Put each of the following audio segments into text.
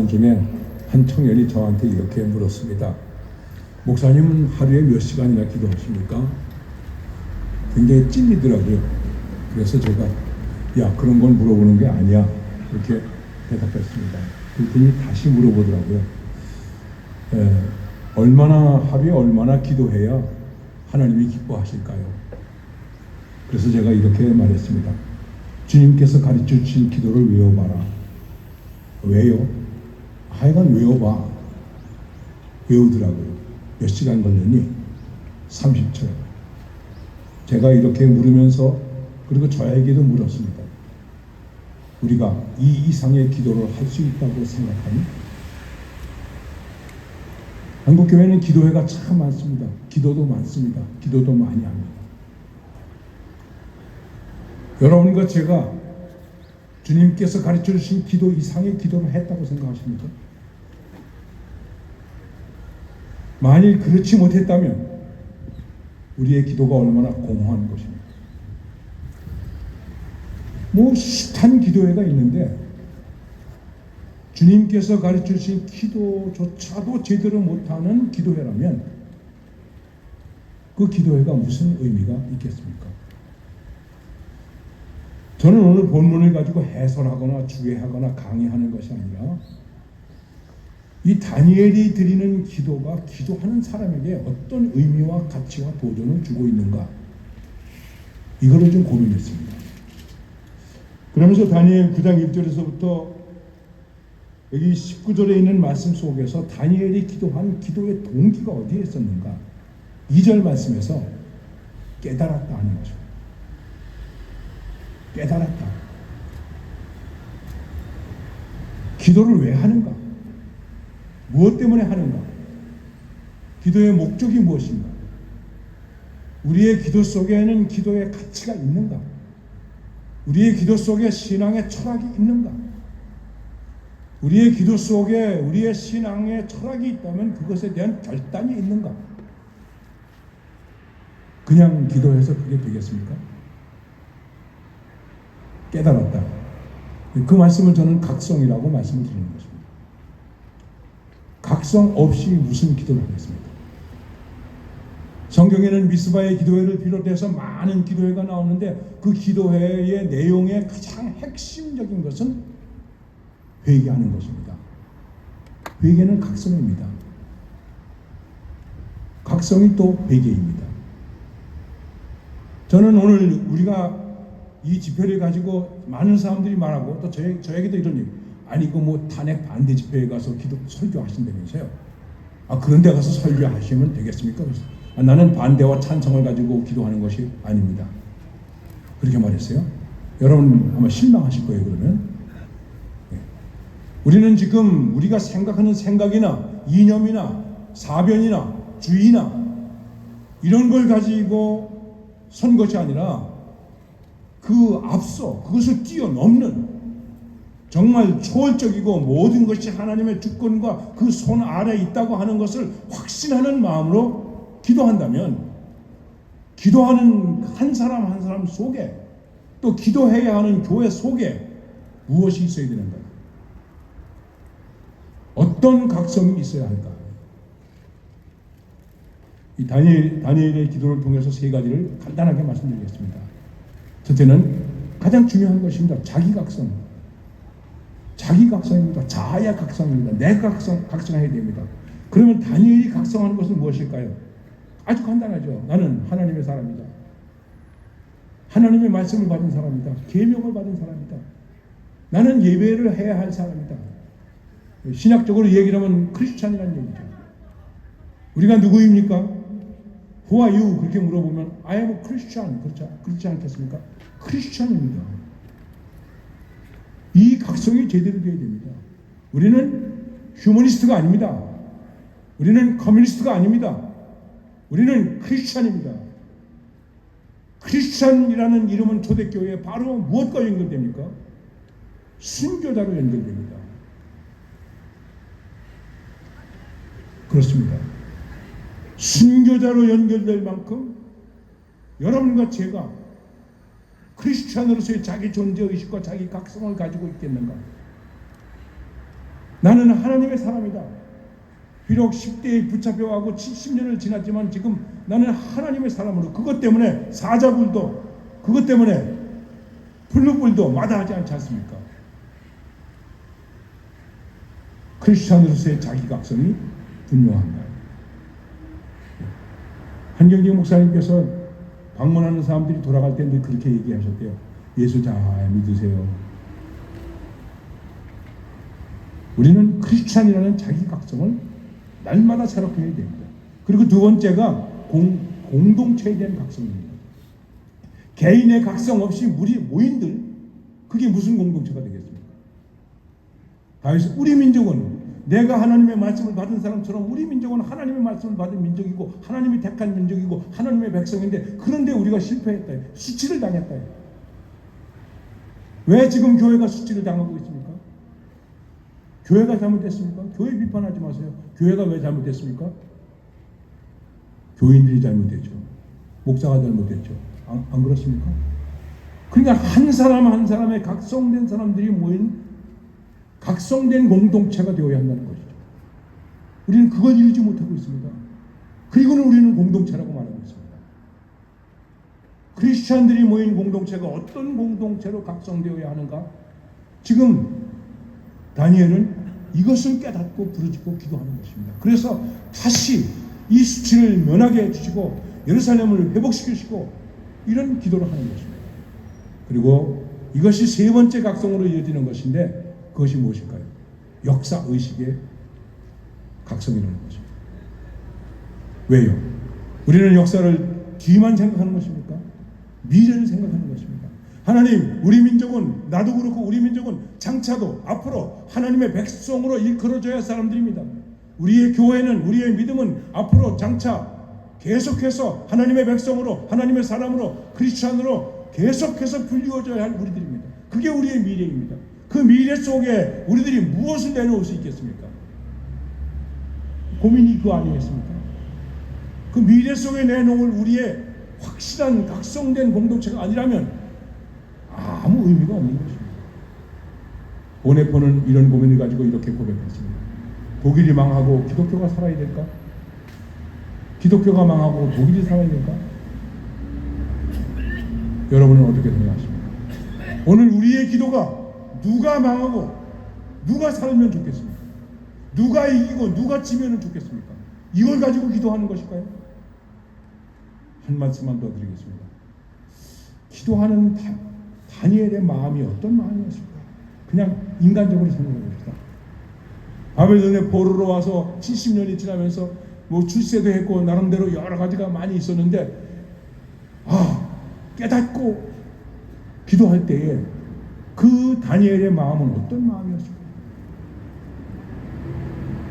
중에 한 청년이 저한테 이렇게 물었습니다. 목사님은 하루에 몇 시간이나 기도하십니까? 굉장히 찔리더라고요. 그래서 제가 그런 건 물어보는 게 아니야, 이렇게 대답했습니다. 그랬더니 다시 물어보더라고요. 하루에 얼마나 기도해야 하나님이 기뻐하실까요? 그래서 제가 이렇게 말했습니다. 주님께서 가르쳐 주신 기도를 외워봐라. 왜요? 하여간 외워봐. 외우더라고요. 몇 시간 걸렸니? 30초. 제가 이렇게 물으면서, 그리고 저에게도 물었습니다. 우리가 이 이상의 기도를 할 수 있다고 생각하니? 한국교회는 기도회가 참 많습니다. 기도도 많습니다. 기도도 많이 합니다. 여러분과 제가 주님께서 가르쳐 주신 기도 이상의 기도를 했다고 생각하십니까? 만일 그렇지 못했다면 우리의 기도가 얼마나 공허한 것입니까? 숱한 기도회가 있는데 주님께서 가르쳐 주신 기도조차도 제대로 못하는 기도회라면 그 기도회가 무슨 의미가 있겠습니까? 저는 오늘 본문을 가지고 해설하거나 주례하거나 강의하는 것이 아니라 이 다니엘이 드리는 기도가 기도하는 사람에게 어떤 의미와 가치와 도전을 주고 있는가, 이거를 좀 고민했습니다. 그러면서 다니엘 9장 1절에서부터 여기 19절에 있는 말씀 속에서 다니엘이 기도한 기도의 동기가 어디에 있었는가, 2절 말씀에서 깨달았다 하는 거죠. 깨달았다. 기도를 왜 하는가? 무엇 때문에 하는가? 기도의 목적이 무엇인가? 우리의 기도 속에는 기도의 가치가 있는가? 우리의 기도 속에 신앙의 철학이 있는가? 우리의 기도 속에 우리의 신앙의 철학이 있다면 그것에 대한 결단이 있는가? 그냥 기도해서 그게 되겠습니까? 깨달았다. 그 말씀을 저는 각성이라고 말씀을 드리는 것입니다. 각성 없이 무슨 기도를 하겠습니까? 성경에는 미스바의 기도회를 비롯해서 많은 기도회가 나오는데 그 기도회의 내용의 가장 핵심적인 것은 회개하는 것입니다. 회개는 각성입니다. 각성이 또 회개입니다. 저는 오늘 우리가 이 집회를 가지고 많은 사람들이 말하고 또 저에게도 이런 얘기, 아니 탄핵 반대 집회에 가서 설교하신다면서요. 그런 데 가서 설교하시면 되겠습니까? 나는 반대와 찬성을 가지고 기도하는 것이 아닙니다. 그렇게 말했어요. 여러분 아마 실망하실 거예요. 그러면 우리는 지금 우리가 생각하는 생각이나 이념이나 사변이나 주의나 이런 걸 가지고 선 것이 아니라 그 앞서 그것을 뛰어넘는 정말 초월적이고 모든 것이 하나님의 주권과 그 손 아래에 있다고 하는 것을 확신하는 마음으로 기도한다면, 기도하는 한 사람 한 사람 속에, 또 기도해야 하는 교회 속에 무엇이 있어야 되는가? 어떤 각성이 있어야 할까? 이 다니엘의 기도를 통해서 세 가지를 간단하게 말씀드리겠습니다. 첫째는 가장 중요한 것입니다. 자기각성. 자기각성입니다. 자아의 각성입니다. 내가 각성해야 됩니다. 그러면 다니엘이 각성하는 것은 무엇일까요? 아주 간단하죠. 나는 하나님의 사람이다. 하나님의 말씀을 받은 사람이다. 계명을 받은 사람이다. 나는 예배를 해야 할 사람이다. 신학적으로 얘기를 하면 크리스찬이라는 얘기죠. 우리가 누구입니까? Who are you? 그렇게 물어보면 I am a Christian. 그렇지 않겠습니까? 크리스찬입니다. 이 각성이 제대로 되어야 됩니다. 우리는 휴머니스트가 아닙니다. 우리는 커뮤니스트가 아닙니다. 우리는 크리스찬입니다. 크리스찬이라는 이름은 초대교회에 바로 무엇과 연결됩니까? 순교자로 연결됩니다. 그렇습니다. 순교자로 연결될 만큼 여러분과 제가 크리스찬으로서의 자기 존재의식과 자기 각성을 가지고 있겠는가? 나는 하나님의 사람이다. 비록 10대에 붙잡혀가고 70년을 지났지만 지금 나는 하나님의 사람으로, 그것 때문에 사자굴도, 그것 때문에 풀무불도 마다하지 않지 않습니까? 크리스찬으로서의 자기각성이 분명한가요? 한경직 목사님께서 방문하는 사람들이 돌아갈 때 그렇게 얘기하셨대요. 예수 잘 믿으세요. 우리는 크리스찬이라는 자기각성을 날마다 새롭게 해야 됩니다. 그리고 두 번째가 공동체에 대한 각성입니다. 개인의 각성 없이 모인들, 그게 무슨 공동체가 되겠습니까? 그래서 우리 민족은, 내가 하나님의 말씀을 받은 사람처럼 우리 민족은 하나님의 말씀을 받은 민족이고 하나님이 택한 민족이고 하나님의 백성인데, 그런데 우리가 실패했다, 수치를 당했다. 왜 지금 교회가 수치를 당하고 있습니까? 교회가 잘못됐습니까? 교회 비판하지 마세요. 교회가 왜 잘못됐습니까? 교인들이 잘못됐죠. 목사가 잘못됐죠. 안 그렇습니까? 그러니까 한 사람 한 사람의 각성된 사람들이 모인 각성된 공동체가 되어야 한다는 것이죠. 우리는 그걸 이루지 못하고 있습니다. 그리고는 우리는 공동체라고 말하고 있습니다. 크리스찬들이 모인 공동체가 어떤 공동체로 각성되어야 하는가? 지금 다니엘은 이것을 깨닫고 부르짖고 기도하는 것입니다. 그래서 다시 이 수치를 면하게 해주시고 예루살렘을 회복시키시고 이런 기도를 하는 것입니다. 그리고 이것이 세 번째 각성으로 이어지는 것인데, 그것이 무엇일까요? 역사의식의 각성이라는 것입니다. 왜요? 우리는 역사를 뒤만 생각하는 것입니까? 미래를 생각하는 것입니다. 하나님, 우리 민족은, 나도 그렇고 우리 민족은 장차도 앞으로 하나님의 백성으로 일컬어져야 할 사람들입니다. 우리의 교회는, 우리의 믿음은 앞으로 장차 계속해서 하나님의 백성으로, 하나님의 사람으로, 크리스찬으로 계속해서 불리워져야 할 우리들입니다. 그게 우리의 미래입니다. 그 미래 속에 우리들이 무엇을 내놓을 수 있겠습니까? 고민이 그거 아니겠습니까? 그 미래 속에 내놓을 우리의 확실한 각성된 공동체가 아니라면 아무 의미가 없는 것입니다. 보네포는 이런 고민을 가지고 이렇게 고백했습니다. 독일이 망하고 기독교가 살아야 될까? 기독교가 망하고 독일이 살아야 될까? 여러분은 어떻게 생각하십니까? 오늘 우리의 기도가 누가 망하고 누가 살면 좋겠습니까? 누가 이기고 누가 지면 좋겠습니까? 이걸 가지고 기도하는 것일까요? 한 말씀만 더 드리겠습니다. 기도하는 다니엘의 마음이 어떤 마음이었을까? 그냥 인간적으로 생각해 봅시다. 바벨론에 포로로 와서 70년이 지나면서 뭐 출세도 했고 나름대로 여러 가지가 많이 있었는데, 깨닫고 기도할 때에 그 다니엘의 마음은 어떤 마음이었을까?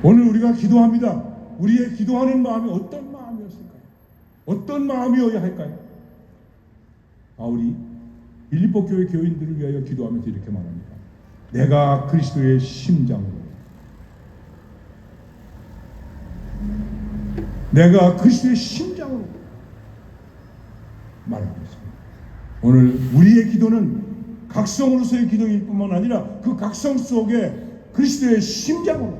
오늘 우리가 기도합니다. 우리의 기도하는 마음이 어떤 마음이었을까요? 어떤 마음이어야 할까요? 바울이 빌립보 교회 교인들을 위하여 기도하면서 이렇게 말합니다. 내가 그리스도의 심장으로, 내가 그리스도의 심장으로 말하고 있습니다. 오늘 우리의 기도는 각성으로서의 기도일 뿐만 아니라 그 각성 속에 그리스도의 심장으로,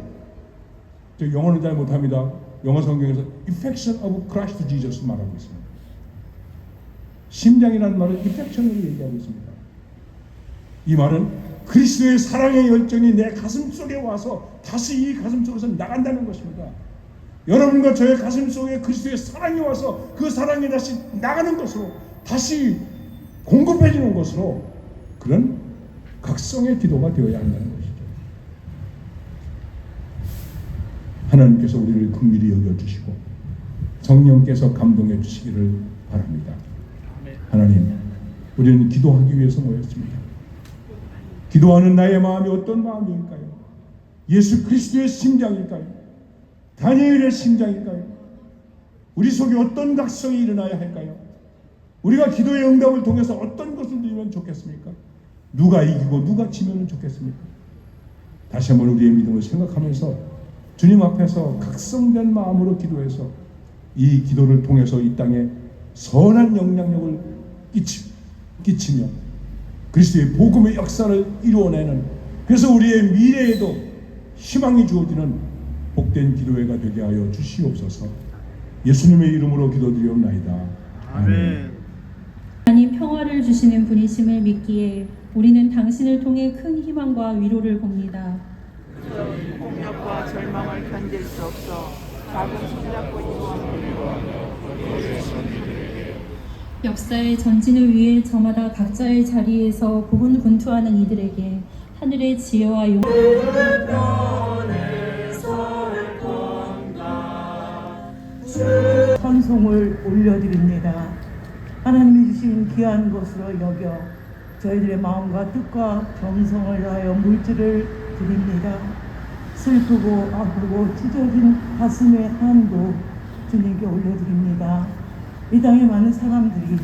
저 영어는 잘 못합니다. 영어 성경에서 affection of Christ Jesus 말하고 있습니다. 심장이라는 말은 affection으로 얘기하고 있습니다. 이 말은 그리스도의 사랑의 열정이 내 가슴 속에 와서 다시 이 가슴 속에서 나간다는 것입니다. 여러분과 저의 가슴 속에 그리스도의 사랑이 와서 그 사랑이 다시 나가는 것으로, 다시 공급해주는 것으로, 그런 각성의 기도가 되어야 한다는 것이죠. 하나님께서 우리를 긍휼히 여겨주시고 성령께서 감동해 주시기를 바랍니다. 하나님, 우리는 기도하기 위해서 모였습니다. 기도하는 나의 마음이 어떤 마음일까요? 예수 그리스도의 심장일까요? 다니엘의 심장일까요? 우리 속에 어떤 각성이 일어나야 할까요? 우리가 기도의 응답을 통해서 어떤 것을 누리면 좋겠습니까? 누가 이기고 누가 지면 좋겠습니까? 다시 한번 우리의 믿음을 생각하면서 주님 앞에서 각성된 마음으로 기도해서 이 기도를 통해서 이 땅에 선한 영향력을 끼치며 그리스도의 복음의 역사를 이루어내는, 그래서 우리의 미래에도 희망이 주어지는 복된 기도회가 되게 하여 주시옵소서. 예수님의 이름으로 기도드리옵나이다. 아멘. 하나님 평화를 주시는 분이심을 믿기에 우리는 당신을 통해 큰 희망과 위로를 봅니다. 폭력과 절망을 견딜 수 없어 작은 손잡고 있는 역사의 전진을 위해 저마다 각자의 자리에서 고군분투하는 이들에게 하늘의 지혜와 용 찬송을 올려드립니다. 하나님이 주신 귀한 것으로 여겨 저희들의 마음과 뜻과 정성을 다하여 물질을 드립니다. 슬프고 아프고 찢어진 가슴의 한도 주님께 올려드립니다. 이 땅에 많은 사람들이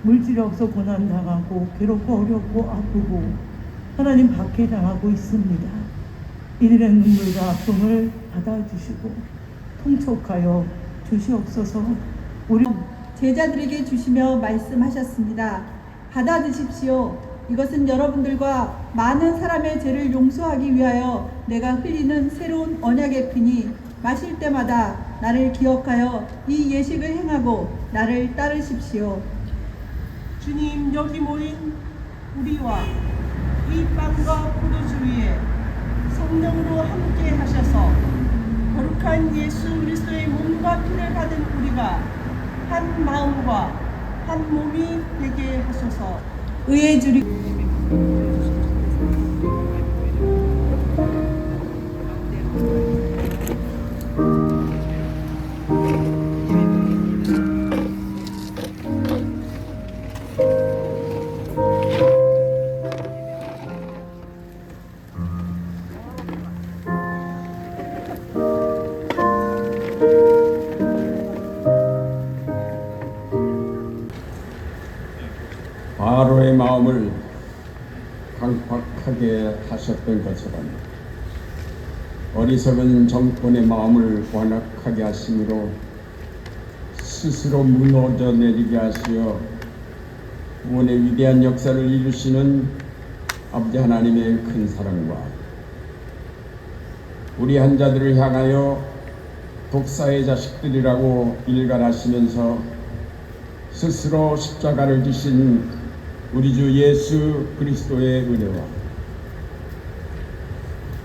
물질이 없어 고난당하고 괴롭고 어렵고 아프고 하나님 박해당하고 있습니다. 이들의 눈물과 아픔을 받아주시고 통촉하여 주시옵소서. 우리 제자들에게 주시며 말씀하셨습니다. 받아 드십시오. 이것은 여러분들과 많은 사람의 죄를 용서하기 위하여 내가 흘리는 새로운 언약의 피니 마실 때마다 나를 기억하여 이 예식을 행하고 나를 따르십시오. 주님, 여기 모인 우리와 이 빵과 포도주 위에 성령으로 함께 하셔서 거룩한 예수 그리스도의 몸과 피를 받은 우리가 한 마음과 한 몸이 되게 하소서. 의의 주리 바로의 마음을 강팍하게 하셨던 것처럼 어리석은 정권의 마음을 완악하게 하심으로 스스로 무너져 내리게 하시어 구원의 위대한 역사를 이루시는 아버지 하나님의 큰 사랑과 우리 한자들을 향하여 독사의 자식들이라고 일갈하시면서 스스로 십자가를 지신 우리 주 예수 그리스도의 은혜와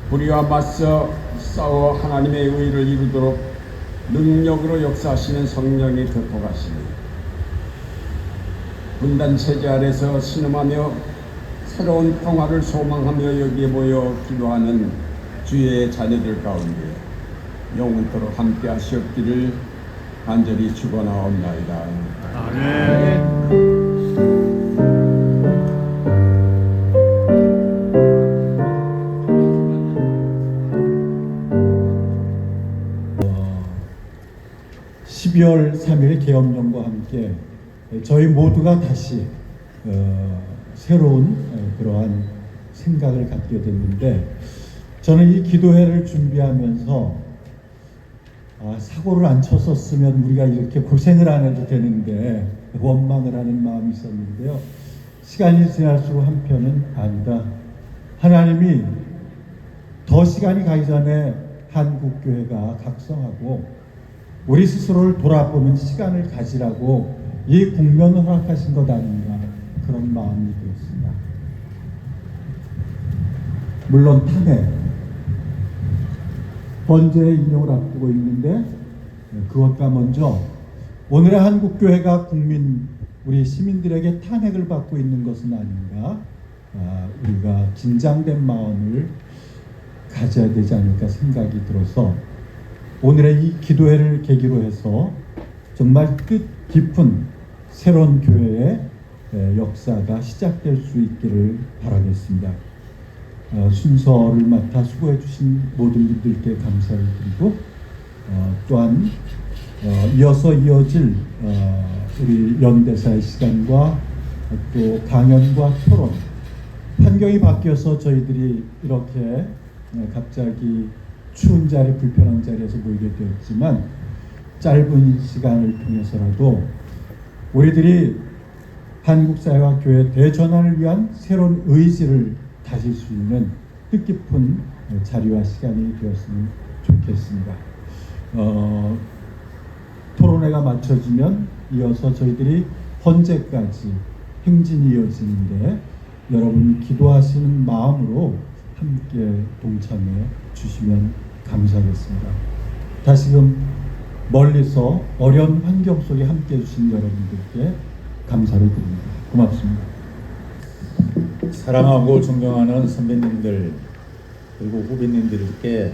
불의와 맞서 싸워 하나님의 의를 이루도록 능력으로 역사하시는 성령이 교통하시니 분단 체제 아래서 신음하며 새로운 평화를 소망하며 여기에 모여 기도하는 주의 자녀들 가운데 영원토록 함께 하시옵기를 간절히 축원하옵나이다. 아멘. (12월 3일) 계엄령과 함께 저희 모두가 다시 새로운 그러한 생각을 갖게 됐는데, 저는 이 기도회를 준비하면서 사고를 안 쳤었으면 우리가 이렇게 고생을 안 해도 되는데 원망을 하는 마음이 있었는데요. 시간이 지날수록 한편은 아니다, 하나님이 더 시간이 가기 전에 한국교회가 각성하고 우리 스스로를 돌아보는 시간을 가지라고 이 국면을 허락하신 것 아닌가, 그런 마음이 들었습니다. 물론 탄핵, 번제의 인용을 앞두고 있는데 그것과 먼저 오늘의 한국교회가 우리 시민들에게 탄핵을 받고 있는 것은 아닌가, 우리가 긴장된 마음을 가져야 되지 않을까 생각이 들어서 오늘의 이 기도회를 계기로 해서 정말 뜻깊은 새로운 교회의 역사가 시작될 수 있기를 바라겠습니다. 순서를 맡아 수고해 주신 모든 분들께 감사를 드리고 또한 이어서 이어질 우리 연대사의 시간과 또 강연과 토론, 환경이 바뀌어서 저희들이 이렇게 갑자기 추운 자리, 불편한 자리에서 모이게 되었지만 짧은 시간을 통해서라도 우리들이 한국 사회와 교회 대전환을 위한 새로운 의지를 다질 수 있는 뜻깊은 자리와 시간이 되었으면 좋겠습니다. 토론회가 마쳐지면 이어서 저희들이 헌재까지 행진이 이어지는데 여러분 기도하시는 마음으로 함께 동참해 주시면 감사하겠습니다. 다시금 멀리서 어려운 환경 속에 함께 해주신 여러분들께 감사를 드립니다. 고맙습니다. 사랑하고 존경하는 선배님들 그리고 후배님들께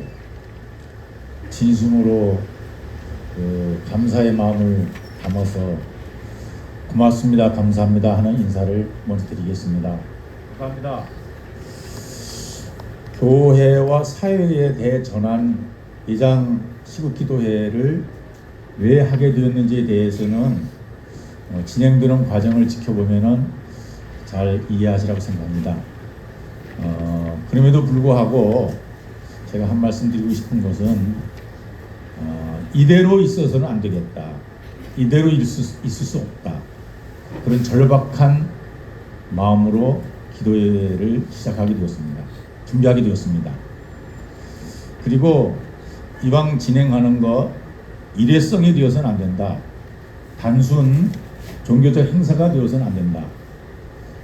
진심으로 감사의 마음을 담아서 고맙습니다, 감사합니다 하는 인사를 먼저 드리겠습니다. 감사합니다. 교회와 사회에 대해 전한 예장 시국기도회를 왜 하게 되었는지에 대해서는 진행되는 과정을 지켜보면은 잘 이해하시라고 생각합니다. 그럼에도 불구하고 제가 한 말씀 드리고 싶은 것은 이대로 있어서는 안 되겠다. 이대로 있을 수 없다. 그런 절박한 마음으로 기도회를 시작하게 되었습니다. 준비하게 되었습니다. 그리고 이왕 진행하는 거 일회성이 되어서는 안 된다. 단순 종교적 행사가 되어서는 안 된다.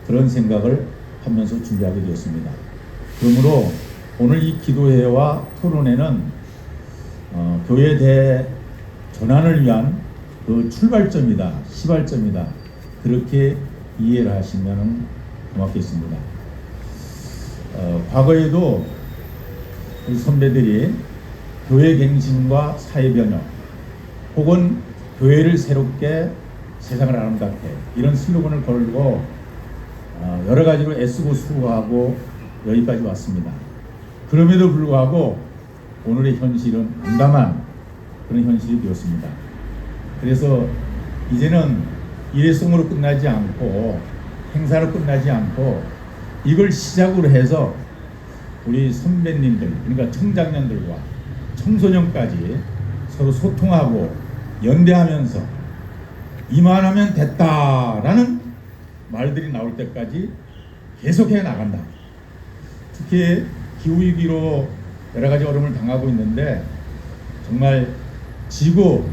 그런 생각을 하면서 준비하게 되었습니다. 그러므로 오늘 이 기도회와 토론회는 교회 대 전환을 위한 그 출발점이다, 시발점이다. 그렇게 이해를 하시면 고맙겠습니다. 과거에도 우리 선배들이 교회 갱신과 사회 변혁 혹은 교회를 새롭게 세상을 아름답게 이런 슬로건을 걸고 여러 가지로 애쓰고 수고하고 여기까지 왔습니다. 그럼에도 불구하고 오늘의 현실은 암담한 그런 현실이 되었습니다. 그래서 이제는 일회성으로 끝나지 않고 행사로 끝나지 않고 이걸 시작으로 해서 우리 선배님들 그러니까 청장년들과 청소년까지 서로 소통하고 연대하면서 이만하면 됐다라는 말들이 나올 때까지 계속해 나간다. 특히 기후위기로 여러 가지 어려움을 당하고 있는데 정말 지구,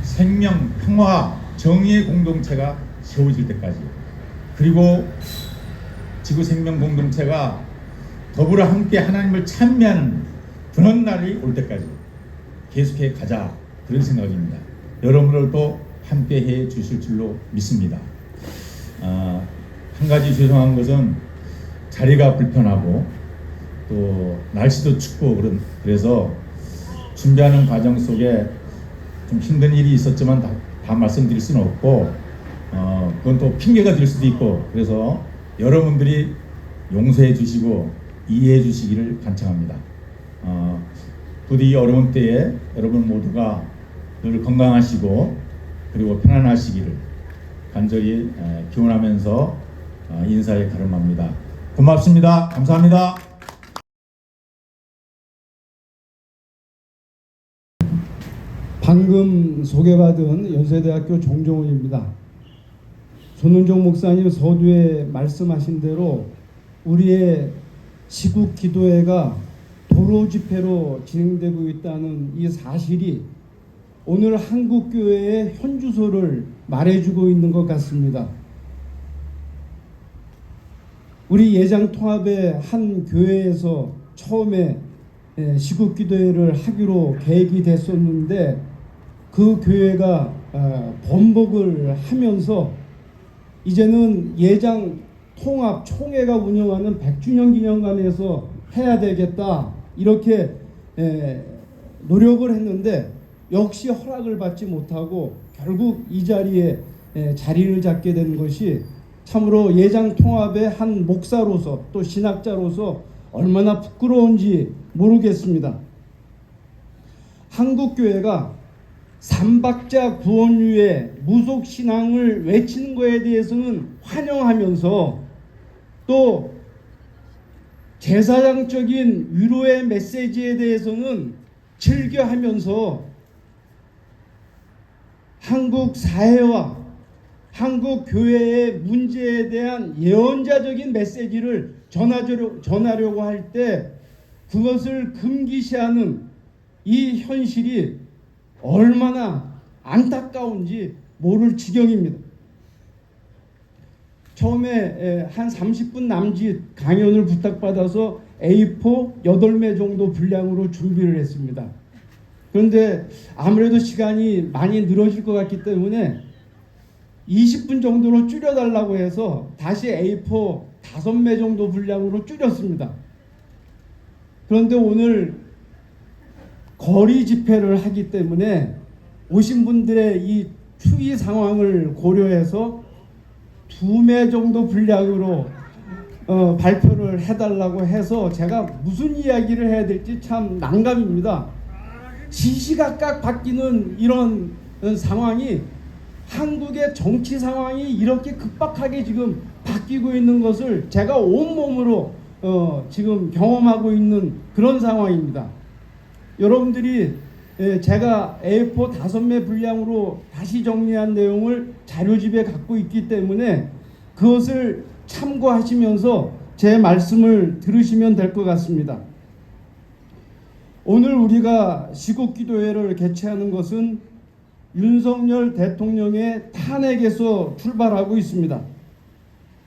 생명, 평화, 정의의 공동체가 세워질 때까지 그리고 지구 생명 공동체가 더불어 함께 하나님을 찬미하는 그런 날이 올 때까지 계속해 가자 그런 생각입니다. 여러분들도 함께 해 주실 줄로 믿습니다. 한 가지 죄송한 것은 자리가 불편하고 또 날씨도 춥고 그래서 준비하는 과정 속에 좀 힘든 일이 있었지만 다 말씀드릴 수는 없고 그건 또 핑계가 될 수도 있고 그래서 여러분들이 용서해 주시고 이해해 주시기를 간청합니다. 부디 이 어려운 때에 여러분 모두가 늘 건강하시고 그리고 편안하시기를 간절히 기원하면서 인사에 가름합니다. 고맙습니다. 감사합니다. 방금 소개받은 연세대학교 정종원입니다. 손은종 목사님 서두에 말씀하신 대로 우리의 시국 기도회가 도로 집회로 진행되고 있다는 이 사실이 오늘 한국교회의 현주소를 말해주고 있는 것 같습니다. 우리 예장통합의 한 교회에서 처음에 시국 기도회를 하기로 계획이 됐었는데 그 교회가 번복을 하면서 이제는 예장 통합 총회가 운영하는 100주년 기념관에서 해야 되겠다 이렇게 노력을 했는데 역시 허락을 받지 못하고 결국 이 자리에 자리를 잡게 된 것이 참으로 예장 통합의 한 목사로서 또 신학자로서 얼마나 부끄러운지 모르겠습니다. 한국교회가 삼박자 구원유의 무속신앙을 외치는 것에 대해서는 환영하면서 또 제사장적인 위로의 메시지에 대해서는 즐겨하면서 한국 사회와 한국 교회의 문제에 대한 예언자적인 메시지를 전하려고 할 때 그것을 금기시하는 이 현실이 얼마나 안타까운지 모를 지경입니다. 처음에 한 30분 남짓 강연을 부탁받아서 A4 8매 정도 분량으로 준비를 했습니다. 그런데 아무래도 시간이 많이 늘어질 것 같기 때문에 20분 정도로 줄여달라고 해서 다시 A4 5매 정도 분량으로 줄였습니다. 그런데 오늘 거리 집회를 하기 때문에 오신 분들의 이 추위 상황을 고려해서 2매 정도 분량으로 발표를 해달라고 해서 제가 무슨 이야기를 해야 될지 참 난감입니다. 시시각각 바뀌는 이런 상황이, 한국의 정치 상황이 이렇게 급박하게 지금 바뀌고 있는 것을 제가 온몸으로 지금 경험하고 있는 그런 상황입니다. 여러분들이 제가 A4 5매 분량으로 다시 정리한 내용을 자료집에 갖고 있기 때문에 그것을 참고하시면서 제 말씀을 들으시면 될 것 같습니다. 오늘 우리가 시국기도회를 개최하는 것은 윤석열 대통령의 탄핵에서 출발하고 있습니다.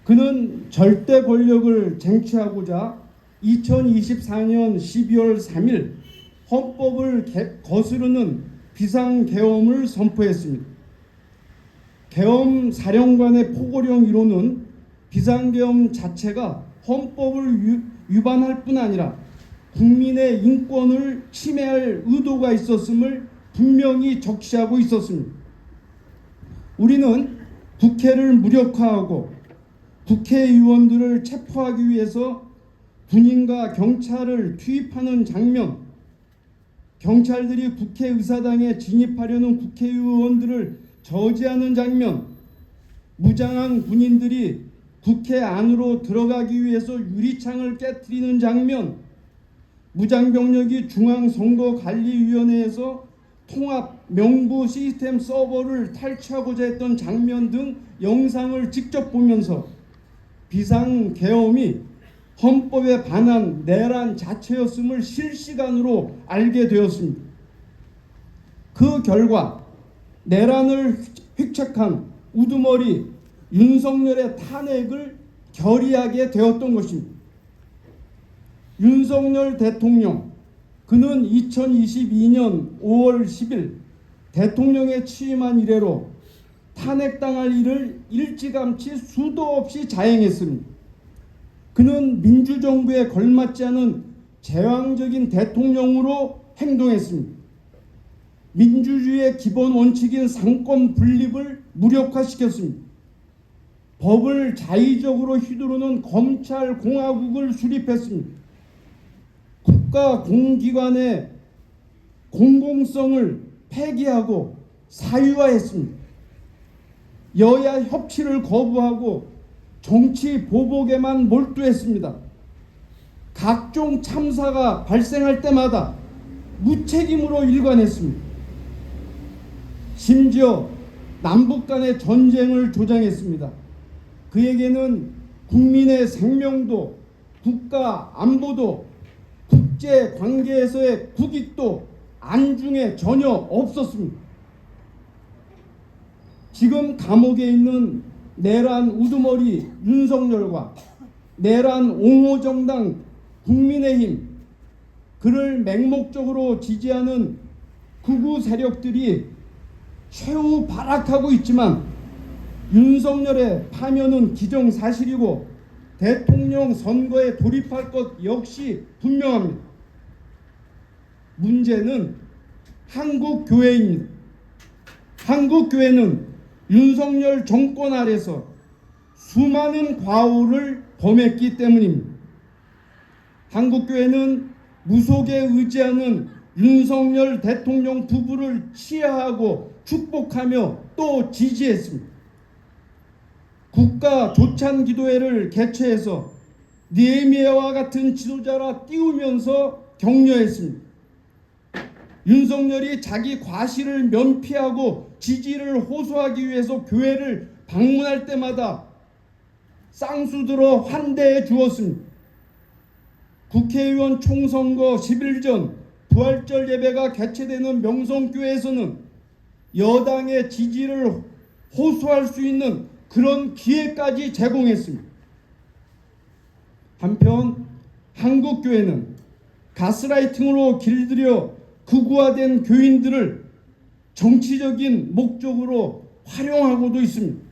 그는 절대 권력을 쟁취하고자 2024년 12월 3일 헌법을 거스르는 비상계엄을 선포했습니다. 계엄 사령관의 포고령 이론은 비상계엄 자체가 헌법을 위반할 뿐 아니라 국민의 인권을 침해할 의도가 있었음을 분명히 적시하고 있었습니다. 우리는 국회를 무력화하고 국회의원들을 체포하기 위해서 군인과 경찰을 투입하는 장면, 경찰들이 국회의사당에 진입하려는 국회의원들을 저지하는 장면, 무장한 군인들이 국회 안으로 들어가기 위해서 유리창을 깨트리는 장면, 무장병력이 중앙선거관리위원회에서 통합 명부 시스템 서버를 탈취하고자 했던 장면 등 영상을 직접 보면서 비상계엄이 헌법에 반한 내란 자체였음을 실시간으로 알게 되었습니다. 그 결과 내란을 획책한 우두머리 윤석열의 탄핵을 결의하게 되었던 것입니다. 윤석열 대통령, 그는 2022년 5월 10일 대통령에 취임한 이래로 탄핵당할 일을 일찌감치 수도 없이 자행했습니다. 그는 민주정부에 걸맞지 않은 제왕적인 대통령으로 행동했습니다. 민주주의의 기본 원칙인 상권 분립을 무력화시켰습니다. 법을 자의적으로 휘두르는 검찰 공화국을 수립했습니다. 국가 공기관의 공공성을 폐기하고 사유화했습니다. 여야 협치를 거부하고 정치 보복에만 몰두했습니다. 각종 참사가 발생할 때마다 무책임으로 일관했습니다. 심지어 남북 간의 전쟁을 조장했습니다. 그에게는 국민의 생명도, 국가 안보도, 국제 관계에서의 국익도 안중에 전혀 없었습니다. 지금 감옥에 있는 내란 우두머리 윤석열과 내란 옹호정당 국민의힘, 그를 맹목적으로 지지하는 극우 세력들이 최후 발악하고 있지만 윤석열의 파면은 기정사실이고 대통령 선거에 돌입할 것 역시 분명합니다. 문제는 한국교회입니다. 한국교회는 윤석열 정권 아래서 수많은 과오를 범했기 때문입니다. 한국교회는 무속에 의지하는 윤석열 대통령 부부를 치하하고 축복하며 또 지지했습니다. 국가 조찬 기도회를 개최해서 느헤미야와 같은 지도자라 띄우면서 격려했습니다. 윤석열이 자기 과실을 면피하고 지지를 호소하기 위해서 교회를 방문할 때마다 쌍수들어 환대해 주었습니다. 국회의원 총선거 10일 전 부활절 예배가 개최되는 명성교회에서는 여당의 지지를 호소할 수 있는 그런 기회까지 제공했습니다. 한편 한국교회는 가스라이팅으로 길들여 극우화된 교인들을 정치적인 목적으로 활용하고도 있습니다.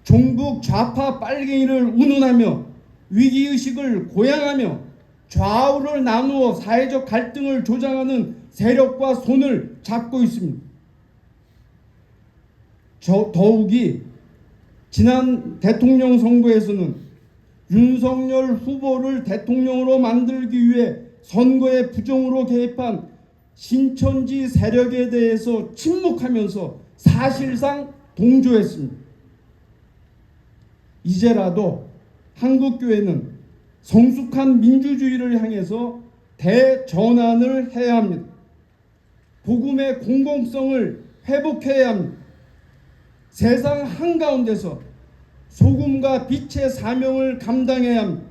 종북 좌파 빨갱이를 운운하며 위기의식을 고양하며 좌우를 나누어 사회적 갈등을 조장하는 세력과 손을 잡고 있습니다. 더욱이 지난 대통령 선거에서는 윤석열 후보를 대통령으로 만들기 위해 선거에 부정으로 개입한 신천지 세력에 대해서 침묵하면서 사실상 동조했습니다. 이제라도 한국교회는 성숙한 민주주의를 향해서 대전환을 해야 합니다. 복음의 공공성을 회복해야 합니다. 세상 한가운데서 소금과 빛의 사명을 감당해야 합니다.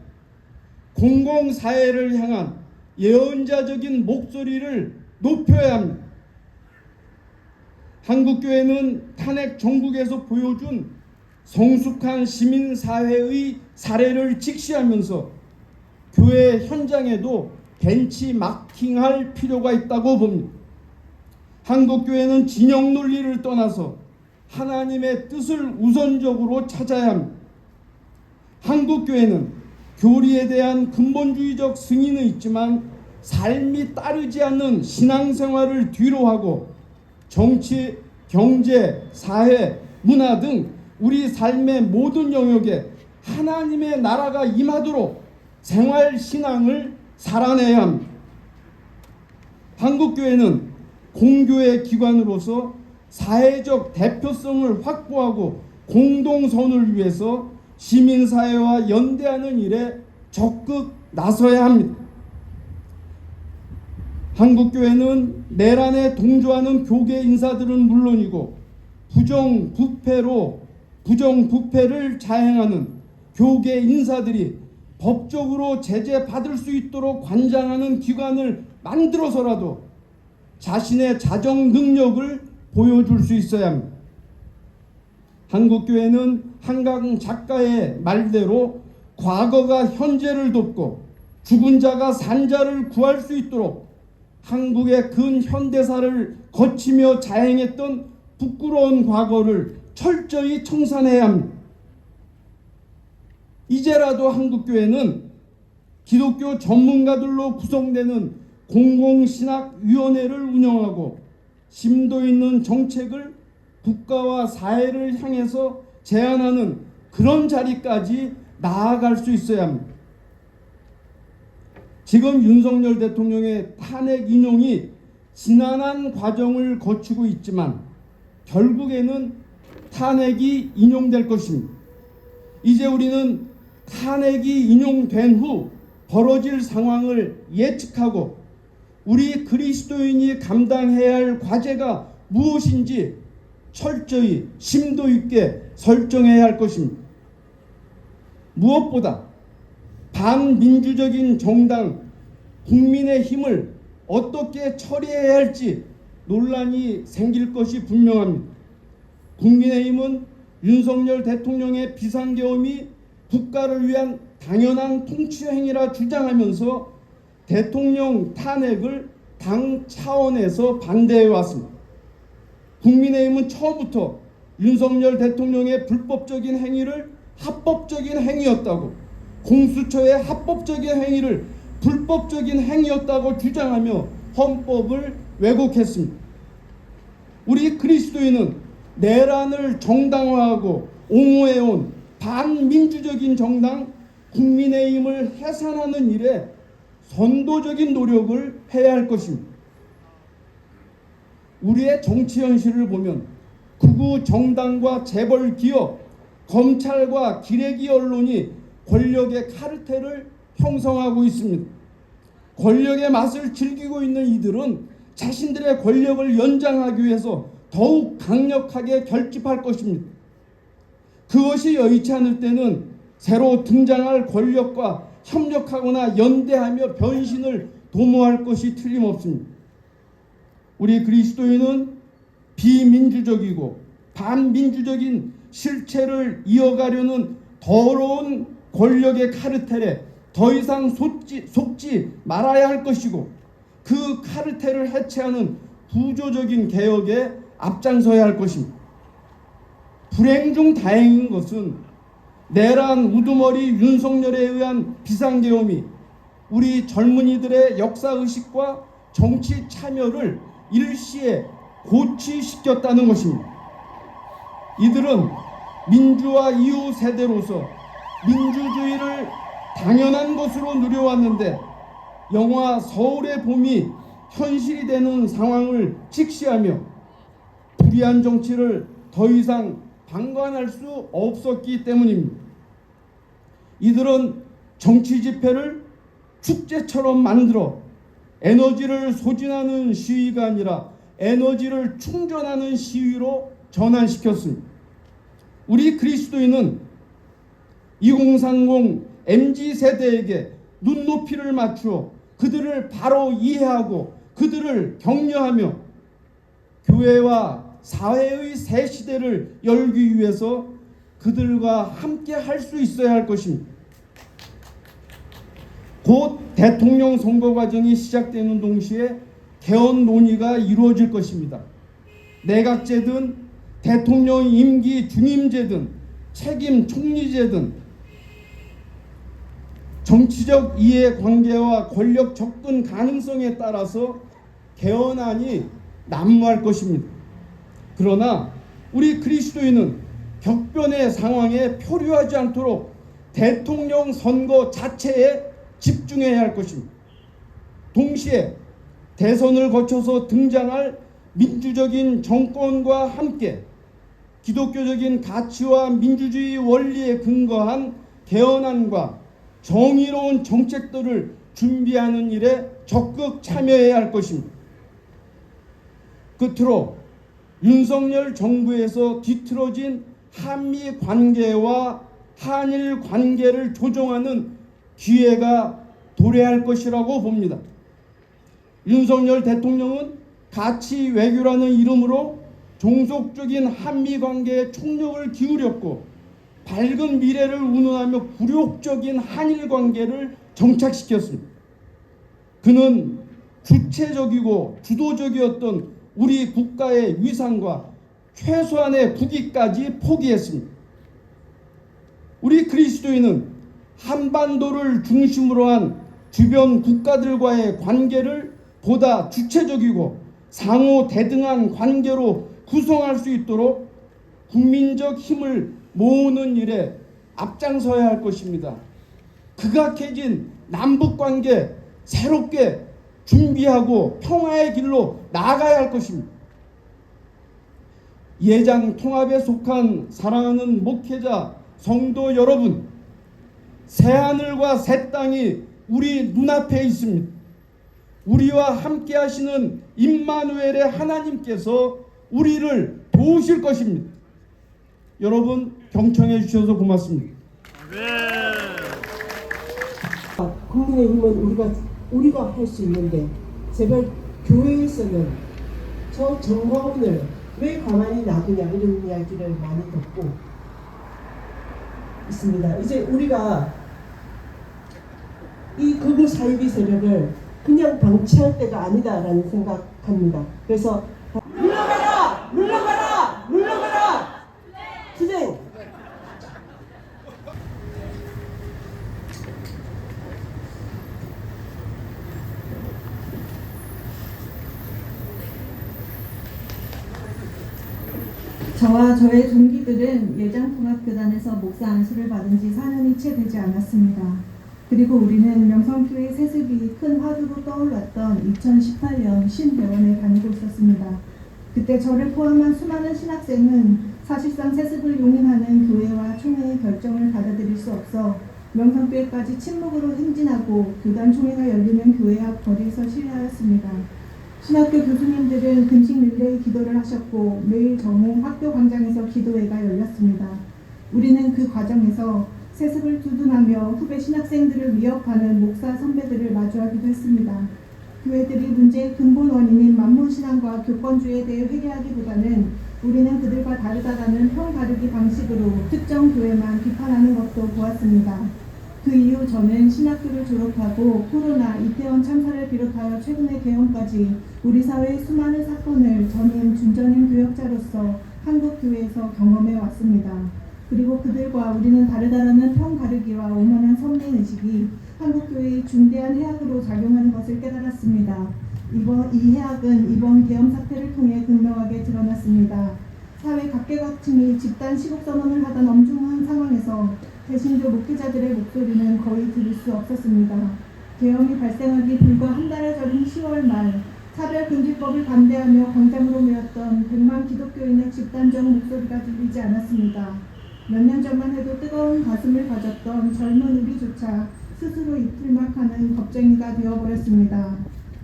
공공사회를 향한 예언자적인 목소리를 높여야 합니다. 한국교회는 탄핵 정국에서 보여준 성숙한 시민사회의 사례를 직시하면서 교회 현장에도 벤치마킹할 필요가 있다고 봅니다. 한국교회는 진영 논리를 떠나서 하나님의 뜻을 우선적으로 찾아야 합니다. 한국교회는 교리에 대한 근본주의적 승인은 있지만 삶이 따르지 않는 신앙생활을 뒤로하고 정치, 경제, 사회, 문화 등 우리 삶의 모든 영역에 하나님의 나라가 임하도록 생활신앙을 살아내야 합니다. 한국교회는 공교회 기관으로서 사회적 대표성을 확보하고 공동선을 위해서 시민사회와 연대하는 일에 적극 나서야 합니다. 한국교회는 내란에 동조하는 교계 인사들은 물론이고 부정부패를 자행하는 교계 인사들이 법적으로 제재받을 수 있도록 관장하는 기관을 만들어서라도 자신의 자정 능력을 보여줄 수 있어야 합니다. 한국교회는 한강 작가의 말대로 과거가 현재를 돕고 죽은 자가 산 자를 구할 수 있도록 한국의 근현대사를 거치며 자행했던 부끄러운 과거를 철저히 청산해야 합니다. 이제라도 한국교회는 기독교 전문가들로 구성되는 공공신학위원회를 운영하고 심도 있는 정책을 국가와 사회를 향해서 제안하는 그런 자리까지 나아갈 수 있어야 합니다. 지금 윤석열 대통령의 탄핵 인용이 지난한 과정을 거치고 있지만 결국에는 탄핵이 인용될 것입니다. 이제 우리는 탄핵이 인용된 후 벌어질 상황을 예측하고 우리 그리스도인이 감당해야 할 과제가 무엇인지 철저히 심도 있게 설정해야 할 것입니다. 무엇보다 반민주적인 정당 국민의힘을 어떻게 처리해야 할지 논란이 생길 것이 분명합니다. 국민의힘은 윤석열 대통령의 비상계엄이 국가를 위한 당연한 통치행위라 주장하면서 대통령 탄핵을 당 차원에서 반대해왔습니다. 국민의힘은 처음부터 윤석열 대통령의 불법적인 행위를 합법적인 행위였다고, 공수처의 합법적인 행위를 불법적인 행위였다고 주장하며 헌법을 왜곡했습니다. 우리 그리스도인은 내란을 정당화하고 옹호해온 반민주적인 정당 국민의힘을 해산하는 일에 선도적인 노력을 해야 할 것입니다. 우리의 정치 현실을 보면 극우 정당과 재벌 기업, 검찰과 기레기 언론이 권력의 카르텔을 형성하고 있습니다. 권력의 맛을 즐기고 있는 이들은 자신들의 권력을 연장하기 위해서 더욱 강력하게 결집할 것입니다. 그것이 여의치 않을 때는 새로 등장할 권력과 협력하거나 연대하며 변신을 도모할 것이 틀림없습니다. 우리 그리스도인은 비민주적이고 반민주적인 실체를 이어가려는 더러운 권력의 카르텔에 더 이상 속지 말아야 할 것이고, 그 카르텔을 해체하는 구조적인 개혁에 앞장서야 할 것입니다. 불행 중 다행인 것은 내란 우두머리 윤석열에 의한 비상계엄이 우리 젊은이들의 역사의식과 정치 참여를 일시에 고취시켰다는 것입니다. 이들은 민주화 이후 세대로서 민주주의를 당연한 것으로 누려왔는데, 영화 서울의 봄이 현실이 되는 상황을 직시하며 불의한 정치를 더 이상 방관할 수 없었기 때문입니다. 이들은 정치 집회를 축제처럼 만들어 에너지를 소진하는 시위가 아니라 에너지를 충전하는 시위로 전환시켰습니다. 우리 그리스도인은 2030 MZ세대에게 눈높이를 맞추어 그들을 바로 이해하고 그들을 격려하며 교회와 사회의 새 시대를 열기 위해서 그들과 함께 할 수 있어야 할 것입니다. 곧 대통령 선거 과정이 시작되는 동시에 개헌 논의가 이루어질 것입니다. 내각제든 대통령 임기 중임제든 책임 총리제든 정치적 이해관계와 권력 접근 가능성에 따라서 개헌안이 난무할 것입니다. 그러나 우리 그리스도인은 격변의 상황에 표류하지 않도록 대통령 선거 자체에 집중해야 할 것입니다. 동시에 대선을 거쳐서 등장할 민주적인 정권과 함께 기독교적인 가치와 민주주의 원리에 근거한 개헌안과 정의로운 정책들을 준비하는 일에 적극 참여해야 할 것입니다. 끝으로 윤석열 정부에서 뒤틀어진 한미 관계와 한일 관계를 조정하는 기회가 도래할 것이라고 봅니다. 윤석열 대통령은 가치 외교라는 이름으로 종속적인 한미 관계에 총력을 기울였고, 밝은 미래를 운운하며 굴욕적인 한일 관계를 정착시켰습니다. 그는 주체적이고 주도적이었던 우리 국가의 위상과 최소한의 국익까지 포기했습니다. 우리 그리스도인은 한반도를 중심으로 한 주변 국가들과의 관계를 보다 주체적이고 상호 대등한 관계로 구성할 수 있도록 국민적 힘을 모으는 일에 앞장서야 할 것입니다. 극악해진 남북관계 새롭게 준비하고 평화의 길로 나아가야 할 것입니다. 예장 통합에 속한 사랑하는 목회자 성도 여러분, 새하늘과 새 땅이 우리 눈앞에 있습니다. 우리와 함께 하시는 임마누엘의 하나님께서 우리를 도우실 것입니다. 여러분 경청해 주셔서 고맙습니다. 국민의힘은 우리가 할 수 있는데, 제발 교회에서는 저 정화원을 왜 가만히 놔두냐, 이런 이야기를 많이 듣고 있습니다. 이제 우리가 이 극우 사이비 세력을 그냥 방치할 때가 아니다라는 생각합니다. 그래서 물러가라! 물러가라! 물러가라! 투쟁! 저와 저의 동기들은 예장통합교단에서 목사 안수를 받은 지 4년이 채 되지 않았습니다. 그리고 우리는 명성교회 세습이 큰 화두로 떠올랐던 2018년 신대원에 다니고 있었습니다. 그때 저를 포함한 수많은 신학생은 사실상 세습을 용인하는 교회와 총회의 결정을 받아들일 수 없어 명성교회까지 침묵으로 행진하고 교단 총회가 열리면 교회 앞 거리에서 시위하였습니다. 신학교 교수님들은 금식 릴레이 기도를 하셨고 매일 정오 학교 광장에서 기도회가 열렸습니다. 우리는 그 과정에서 세습을 두둔하며 후배 신학생들을 위협하는 목사 선배들을 마주하기도 했습니다. 교회들이 문제의 근본 원인인 만문신앙과 교권주의에 대해 회개하기보다는 우리는 그들과 다르다라는 평가르기 방식으로 특정 교회만 비판하는 것도 보았습니다. 그 이후 저는 신학교를 졸업하고 코로나, 이태원 참사를 비롯하여 최근의 개헌까지 우리 사회의 수많은 사건을 전임, 준전임 교역자로서 한국 교회에서 경험해 왔습니다. 그리고 그들과 우리는 다르다라는 평가르기와 오만한 선민의식이 한국 교회의 중대한 해악으로 작용하는 것을 깨달았습니다. 이 해악은 이번 계엄 사태를 통해 극명하게 드러났습니다. 사회 각계각층이 집단 시국 선언을 하던 엄중한 상황에서 개신교 목회자들의 목소리는 거의 들을 수 없었습니다. 계엄이 발생하기 불과 한 달여 전인 10월 말 차별금지법을 반대하며 광장으로 모였던 100만 기독교인의 집단적 목소리가 들리지 않았습니다. 몇 년 전만 해도 뜨거운 가슴을 가졌던 젊은 우리조차 스스로 이틀막하는 겁쟁이가 되어버렸습니다.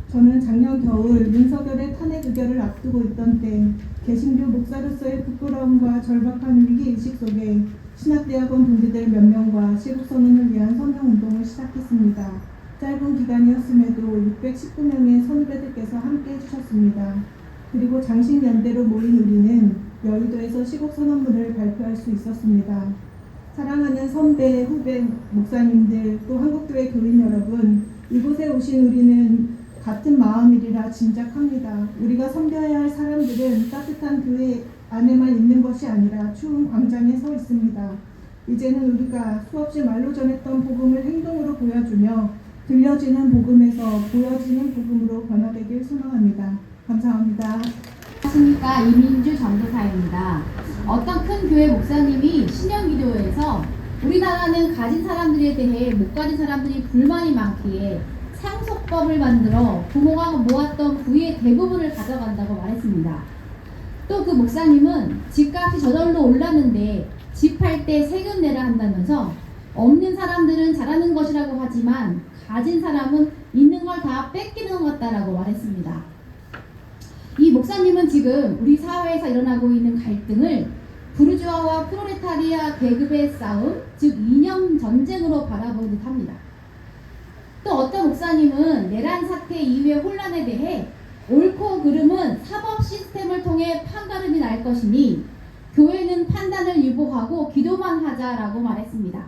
저는 작년 겨울 윤석열의 탄핵 의결을 앞두고 있던 때 개신교 목사로서의 부끄러움과 절박한 위기의식 속에 신학대학원 동기들 몇 명과 시국선언을 위한 서명운동을 시작했습니다. 짧은 기간이었음에도 619명의 선후배들께서 함께 해주셨습니다. 그리고 장신연대로 모인 우리는 여의도에서 시국선언문을 발표할 수 있었습니다. 사랑하는 선배, 후배, 목사님들, 또 한국교회 교인 여러분, 이곳에 오신 우리는 같은 마음이리라 짐작합니다. 우리가 섬겨야 할 사람들은 따뜻한 교회 안에만 있는 것이 아니라 추운 광장에 서 있습니다. 이제는 우리가 수없이 말로 전했던 복음을 행동으로 보여주며 들려지는 복음에서 보여지는 복음으로 변화되길 소망합니다. 감사합니다. 안녕하십니까, 이민주 전도사입니다. 어떤 큰 교회 목사님이 신년기도회에서 우리나라는 가진 사람들에 대해 못 가진 사람들이 불만이 많기에 상속법을 만들어 부모가 모았던 부의 대부분을 가져간다고 말했습니다. 또 그 목사님은 집값이 저절로 올랐는데 집 팔 때 세금 내라 한다면서 없는 사람들은 잘하는 것이라고 하지만 가진 사람은 있는 걸 다 뺏기는 것 같다라고 말했습니다. 이 목사님은 지금 우리 사회에서 일어나고 있는 갈등을 부르주아와 프롤레타리아 계급의 싸움, 즉 이념 전쟁으로 바라보는 듯합니다. 또 어떤 목사님은 내란 사태 이후의 혼란에 대해 옳고 그름은 사법 시스템을 통해 판가름이 날 것이니 교회는 판단을 유보하고 기도만 하자라고 말했습니다.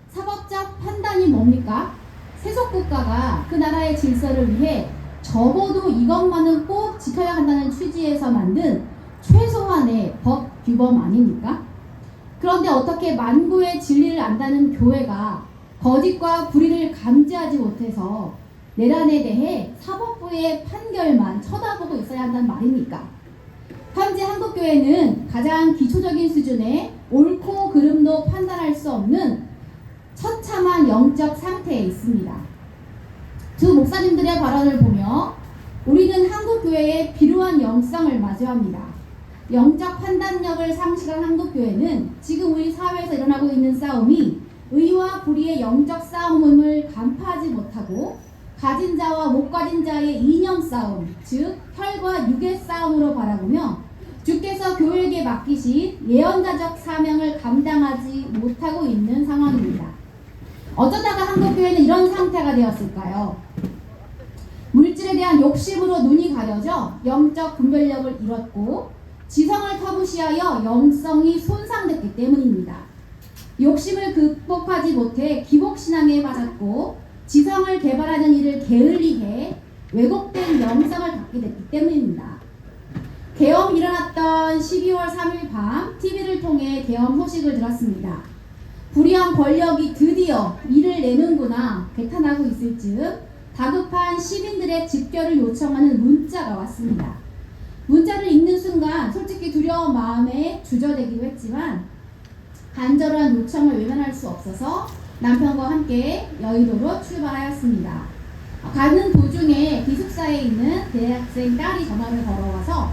사법적 판단이 뭡니까? 세속국가가 그 나라의 질서를 위해 적어도 이것만은 꼭 지켜야 한다는 취지에서 만든 최소한의 법 규범 아닙니까? 그런데 어떻게 만고의 진리를 안다는 교회가 거짓과 불의를 감지하지 못해서 내란에 대해 사법부의 판결만 쳐다보고 있어야 한다는 말입니까? 현재 한국교회는 가장 기초적인 수준의 옳고 그름도 판단할 수 없는 처참한 영적 상태에 있습니다. 두 목사님들의 발언을 보며 우리는 한국교회의 비루한 영성을 마주합니다. 영적 판단력을 상실한 한국교회는 지금 우리 사회에서 일어나고 있는 싸움이 의와 불의의 영적 싸움을 간파하지 못하고 가진 자와 못 가진 자의 이념 싸움, 즉 혈과 육의 싸움으로 바라보며 주께서 교회에게 맡기신 예언자적 사명을 감당하지 못하고 있는 상황입니다. 어쩌다가 한국교회는 이런 상태가 되었을까요? 물질에 대한 욕심으로 눈이 가려져 영적 분별력을 잃었고 지성을 터부시하여 영성이 손상됐기 때문입니다. 욕심을 극복하지 못해 기복신앙에 빠졌고 지성을 개발하는 일을 게을리해 왜곡된 영성을 갖게 됐기 때문입니다. 계엄이 일어났던 12월 3일 밤 TV를 통해 계엄 소식을 들었습니다. 불의한 권력이 드디어 일을 내는구나 개탄하고 있을 즈음 다급한 시민들의 집결을 요청하는 문자가 왔습니다. 문자를 읽는 순간 솔직히 두려운 마음에 주저되기도 했지만 간절한 요청을 외면할 수 없어서 남편과 함께 여의도로 출발하였습니다. 가는 도중에 기숙사에 있는 대학생 딸이 전화를 걸어와서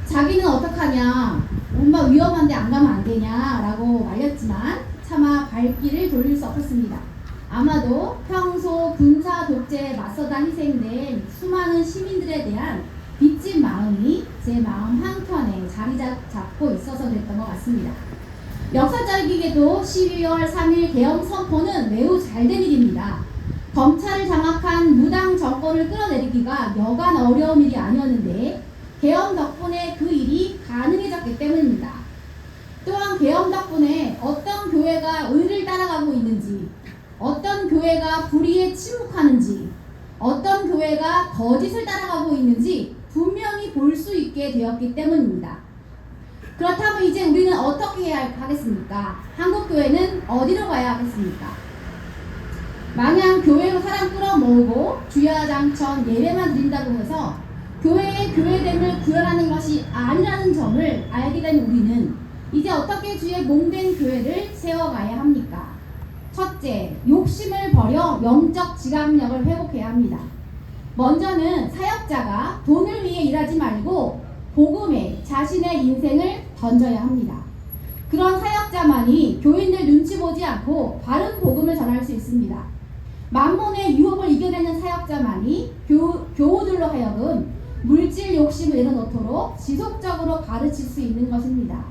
자기는 어떡하냐, 엄마 위험한데 안 가면 안 되냐 라고 말렸지만 차마 발길을 돌릴 수 없었습니다. 아마도 평소 군사 독재에 맞서다 희생된 수많은 시민들에 대한 빚진 마음이 제 마음 한켠에 자리 잡고 있어서 그랬던 것 같습니다. 역사적이게도 12월 3일 계엄 선포는 매우 잘된 일입니다. 검찰을 장악한 무당 정권을 끌어내리기가 여간 어려운 일이 아니었는데 계엄 덕분에 그 일이 가능해졌기 때문입니다. 또한 계엄 덕분에 어떤 교회가 의를 따라가고 있는지, 어떤 교회가 불의에 침묵하는지, 어떤 교회가 거짓을 따라가고 있는지 분명히 볼 수 있게 되었기 때문입니다. 그렇다면 이제 우리는 어떻게 해야 하겠습니까? 한국교회는 어디로 가야 하겠습니까? 마냥 교회로 사람 끌어모으고 주야장천 예배만 드린다고 해서 교회의 교회됨을 구현하는 것이 아니라는 점을 알게 된 우리는 이제 어떻게 주의 몸된 교회를 세워가야 합니까? 첫째, 욕심을 버려 영적 지각력을 회복해야 합니다. 먼저는 사역자가 돈을 위해 일하지 말고 복음에 자신의 인생을 던져야 합니다. 그런 사역자만이 교인들 눈치 보지 않고 바른 복음을 전할 수 있습니다. 만몬의 유혹을 이겨내는 사역자만이 교우들로 하여금 물질 욕심을 내려놓도록 지속적으로 가르칠 수 있는 것입니다.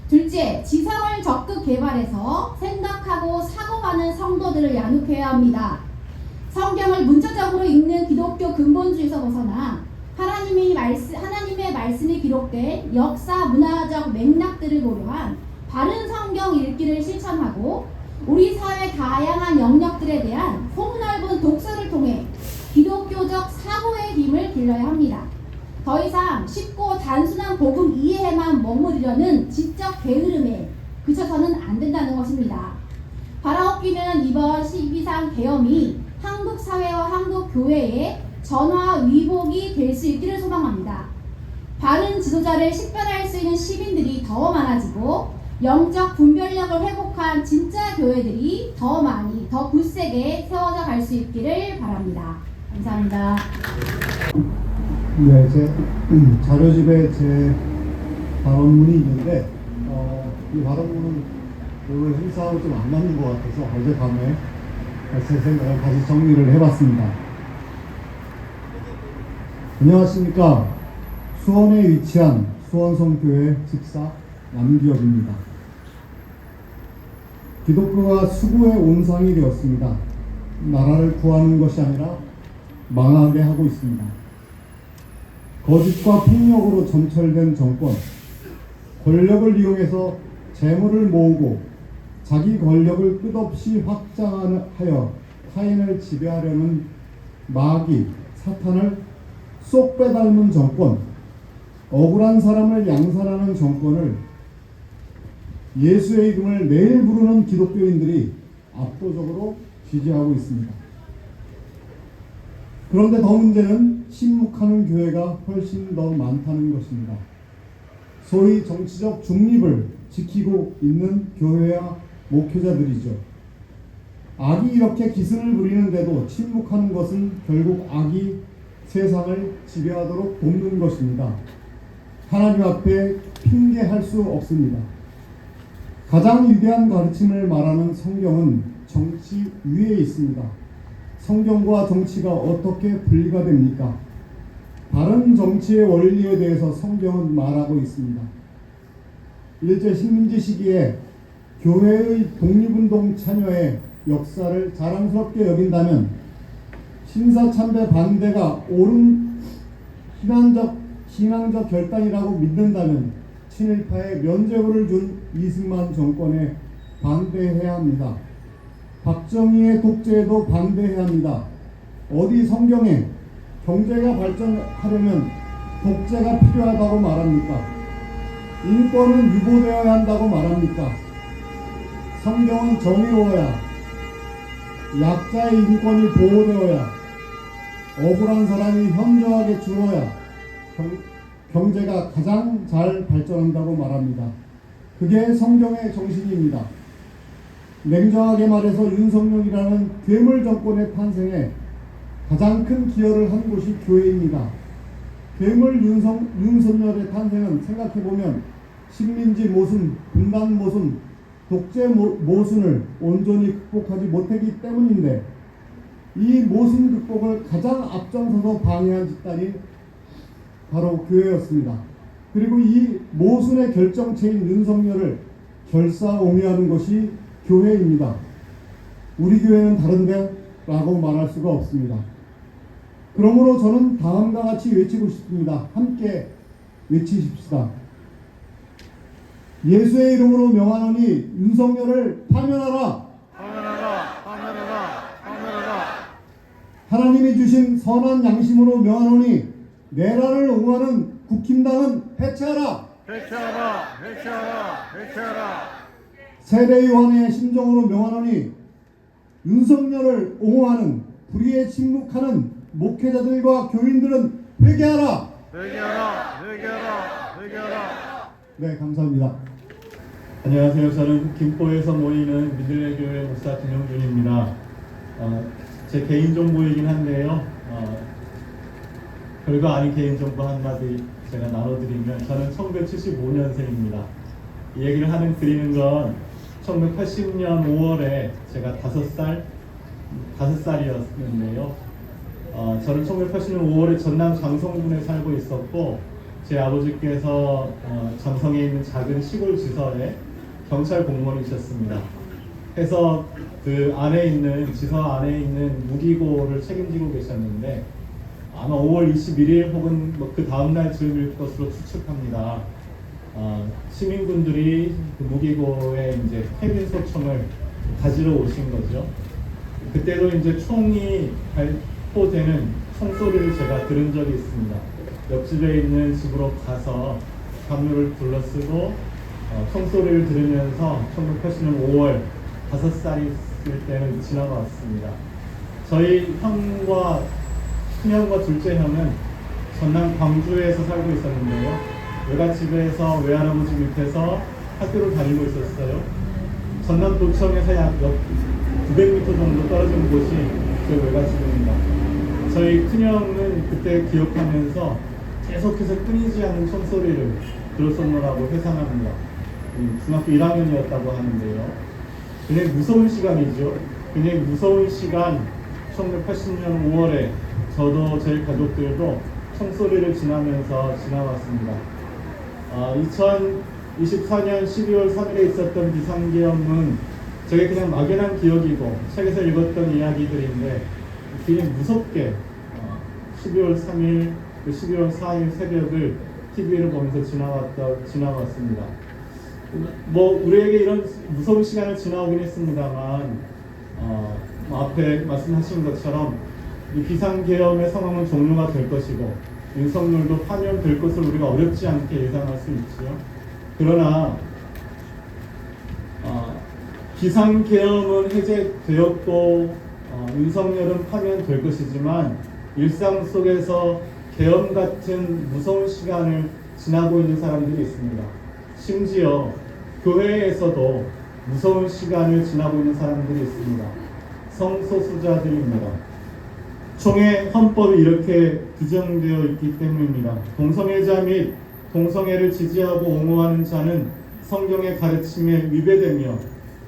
둘째, 지성을 적극 개발해서 생각하고 사고하는 성도들을 양육해야 합니다. 성경을 문자적으로 읽는 기독교 근본주의에서 벗어나 하나님의 말씀이 기록된 역사 문화적 맥락들을 고려한 바른 성경 읽기를 실천하고 우리 사회 다양한 영역들에 대한 폭넓은 독서를 통해 기독교적 사고의 힘을 길러야 합니다. 더 이상 쉽고 단순한 복음 이해에만 머무르려는 지적 게으름에 그쳐서는 안 된다는 것입니다. 바라옵기는 이번 12상 계엄이 한국 사회와 한국 교회의 전화 위복이 될 수 있기를 소망합니다. 바른 지도자를 식별할 수 있는 시민들이 더 많아지고 영적 분별력을 회복한 진짜 교회들이 더 많이, 더 굳세게 세워져 갈 수 있기를 바랍니다. 감사합니다. 네, 제 자료집에 제 발언문이 있는데 이 발언문은 오늘 행사하고 좀 안 맞는 것 같아서 어젯밤에 제 생각을 다시 정리를 해봤습니다. 안녕하십니까. 수원에 위치한 수원성교회 집사 남기혁입니다. 기독교가 수구의 온상이 되었습니다. 나라를 구하는 것이 아니라 망하게 하고 있습니다. 거짓과 폭력으로 점철된 정권, 권력을 이용해서 재물을 모으고 자기 권력을 끝없이 확장하여 타인을 지배하려는 마귀, 사탄을 쏙 빼닮은 정권, 억울한 사람을 양산하는 정권을 예수의 이름을 매일 부르는 기독교인들이 압도적으로 지지하고 있습니다. 그런데 더 문제는 침묵하는 교회가 훨씬 더 많다는 것입니다. 소위 정치적 중립을 지키고 있는 교회와 목회자들이죠. 악이 이렇게 기승을 부리는데도 침묵하는 것은 결국 악이 세상을 지배하도록 돕는 것입니다. 하나님 앞에 핑계할 수 없습니다. 가장 위대한 가르침을 말하는 성경은 정치 위에 있습니다. 성경과 정치가 어떻게 분리가 됩니까? 바른 정치의 원리에 대해서 성경은 말하고 있습니다. 일제 식민지 시기에 교회의 독립운동 참여의 역사를 자랑스럽게 여긴다면 신사참배 반대가 옳은 신앙적 결단이라고 믿는다면 친일파에 면죄부를 준 이승만 정권에 반대해야 합니다. 박정희의 독재에도 반대해야 합니다. 어디 성경에 경제가 발전하려면 독재가 필요하다고 말합니까? 인권은 유보되어야 한다고 말합니까? 성경은 정의로워야, 약자의 인권이 보호되어야, 억울한 사람이 현저하게 줄어야 경제가 가장 잘 발전한다고 말합니다. 그게 성경의 정신입니다. 냉정하게 말해서 윤석열이라는 괴물 정권의 탄생에 가장 큰 기여를 한 곳이 교회입니다. 괴물 윤석열의 탄생은 생각해보면 식민지 모순, 분단 모순, 독재 모순을 온전히 극복하지 못했기 때문인데 이 모순 극복을 가장 앞장서서 방해한 집단이 바로 교회였습니다. 그리고 이 모순의 결정체인 윤석열을 결사옹위하는 것이 교회입니다. 우리 교회는 다른데 라고 말할 수가 없습니다. 그러므로 저는 다음과 같이 외치고 싶습니다. 함께 외치십시다. 예수의 이름으로 명하노니 윤석열을 파면하라. 하나님이 주신 선한 양심으로 명하노니 내란을 옹호하는 국힘당은 해체하라. 세례 요한의 심정으로 명하노니 윤석열을 옹호하는 불의에 침묵하는 목회자들과 교인들은 회개하라. 네, 감사합니다. 안녕하세요. 저는 김포에서 모이는 믿을래 교회 목사 김영준입니다. 제 개인정보이긴 한데요. 별거 아닌 개인정보 한마디 제가 나눠드리면, 저는 1975년생입니다. 이 얘기를 드리는 건 1980년 5월에 제가 5살이었는데요. 저는 1980년 5월에 전남 장성군에 살고 있었고, 제 아버지께서 장성에 있는 작은 시골 지서에 경찰 공무원이셨습니다. 해서 그 안에 있는 지서 안에 있는 무기고를 책임지고 계셨는데, 아마 5월 21일 혹은 그 다음날 즈음일 것으로 추측합니다. 시민분들이 그 무기고에 이제 해빈소총을 가지러 오신 거죠. 그때도 이제 총이 발포되는 총소리를 제가 들은 적이 있습니다. 옆집에 있는 집으로 가서 담요를 둘러쓰고 총소리를 들으면서 1980년 5월 5살이 있을 때는 지나가 왔습니다. 저희 형과 큰형과 둘째 형은 전남 광주에서 살고 있었는데요. 외갓집에서 외할아버지 밑에서 학교를 다니고 있었어요. 전남 도청에서 약 900m 정도 떨어진 곳이 제 외갓집입니다. 저희 큰형은 그때 기억하면서 계속해서 끊이지 않는 총소리를 들었었노라고 회상합니다. 중학교 1학년이었다고 하는데요. 굉장히 무서운 시간이죠. 굉장히 무서운 시간, 1980년 5월에 저도 저희 가족들도 총소리를 지나면서 지나왔습니다. 2024년 12월 3일에 있었던 비상계엄은 저게 그냥 막연한 기억이고 책에서 읽었던 이야기들인데, 굉장히 무섭게 12월 3일, 12월 4일 새벽을 TV를 보면서 지나왔습니다. 우리에게 이런 무서운 시간을 지나오긴 했습니다만, 앞에 말씀하신 것처럼 이 비상계엄의 상황은 종료가 될 것이고 윤석열도 파면될 것을 우리가 어렵지 않게 예상할 수 있지요. 그러나 비상계엄은 해제되었고 윤석열은 파면될 것이지만, 일상 속에서 계엄 같은 무서운 시간을 지나고 있는 사람들이 있습니다. 심지어 교회에서도 무서운 시간을 지나고 있는 사람들이 있습니다. 성소수자들입니다. 총회 헌법이 이렇게 규정되어 있기 때문입니다. 동성애자 및 동성애를 지지하고 옹호하는 자는 성경의 가르침에 위배되며,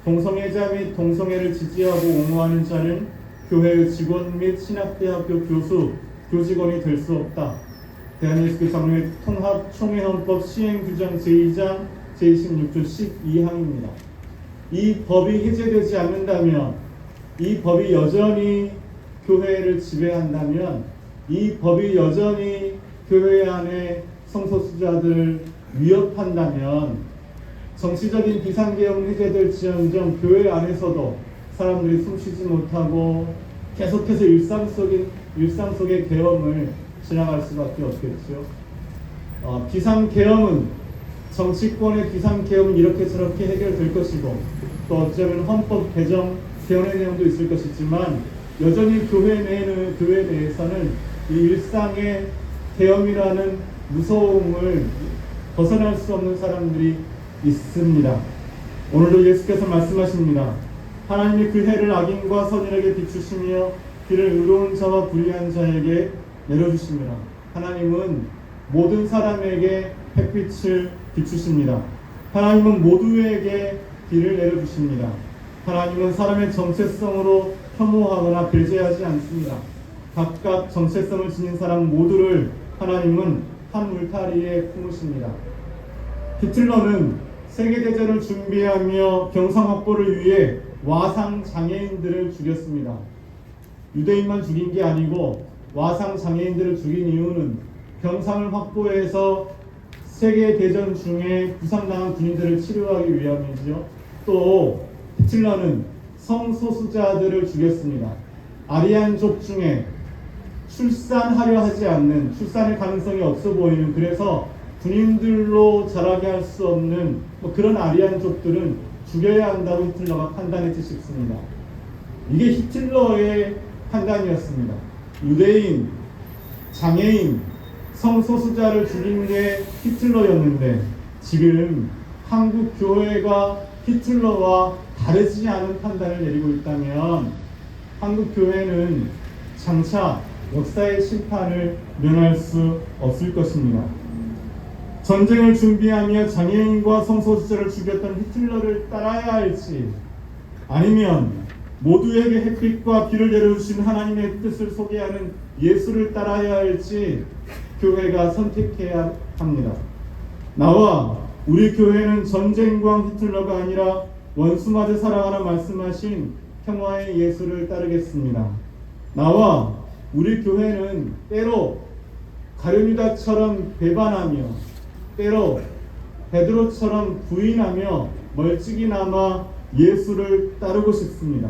동성애자 및 동성애를 지지하고 옹호하는 자는 교회의 직원 및 신학대학교 교수, 교직원이 될 수 없다. 대한예수교 장로회 통합 총회헌법 시행규정 제2장 제26조 12항입니다. 이 법이 해제되지 않는다면, 이 법이 여전히 교회를 지배한다면, 이 법이 여전히 교회 안에 성소수자들을 위협한다면, 정치적인 비상계엄은 해제될지언정 교회 안에서도 사람들이 숨쉬지 못하고 계속해서 일상 속의 계엄을 지나갈 수밖에 없겠죠. 비상계엄은, 정치권의 비상계엄은 이렇게 저렇게 해결될 것이고, 또 어쩌면 헌법 개정의 내용도 있을 것이지만, 여전히 교회 내에서는 이 일상의 계엄이라는 무서움을 벗어날 수 없는 사람들이 있습니다. 오늘도 예수께서 말씀하십니다. 하나님이 그 해를 악인과 선인에게 비추시며 길을 의로운 자와 불의한 자에게 내려주십니다. 하나님은 모든 사람에게 햇빛을 비추십니다. 하나님은 모두에게 길을 내려주십니다. 하나님은 사람의 정체성으로 혐오하거나 배제하지 않습니다. 각각 정체성을 지닌 사람 모두를 하나님은 한 울타리에 품으십니다. 히틀러는 세계대전을 준비하며 병상 확보를 위해 와상 장애인들을 죽였습니다. 유대인만 죽인 게 아니고 와상 장애인들을 죽인 이유는 병상을 확보해서 세계대전 중에 부상당한 군인들을 치료하기 위함이죠. 또 히틀러는 성소수자들을 죽였습니다. 아리안족 중에 출산하려 하지 않는, 출산의 가능성이 없어 보이는, 그래서 군인들로 자라게 할 수 없는 그런 아리안족들은 죽여야 한다고 히틀러가 판단했지 싶습니다. 이게 히틀러의 판단이었습니다. 유대인, 장애인, 성소수자를 죽인 게 히틀러였는데 지금 한국 교회가 히틀러와 다르지 않은 판단을 내리고 있다면 한국 교회는 장차 역사의 심판을 면할 수 없을 것입니다. 전쟁을 준비하며 장애인과 성소수자를 죽였던 히틀러를 따라야 할지, 아니면 모두에게 햇빛과 비를 내려주신 하나님의 뜻을 소개하는 예수를 따라야 할지 교회가 선택해야 합니다. 나와 우리 교회는 전쟁광 히틀러가 아니라 원수마저 사랑하라 말씀하신 평화의 예수를 따르겠습니다. 나와 우리 교회는 때로 가룟유다처럼 배반하며 때로 베드로처럼 부인하며 멀찍이나마 예수를 따르고 싶습니다.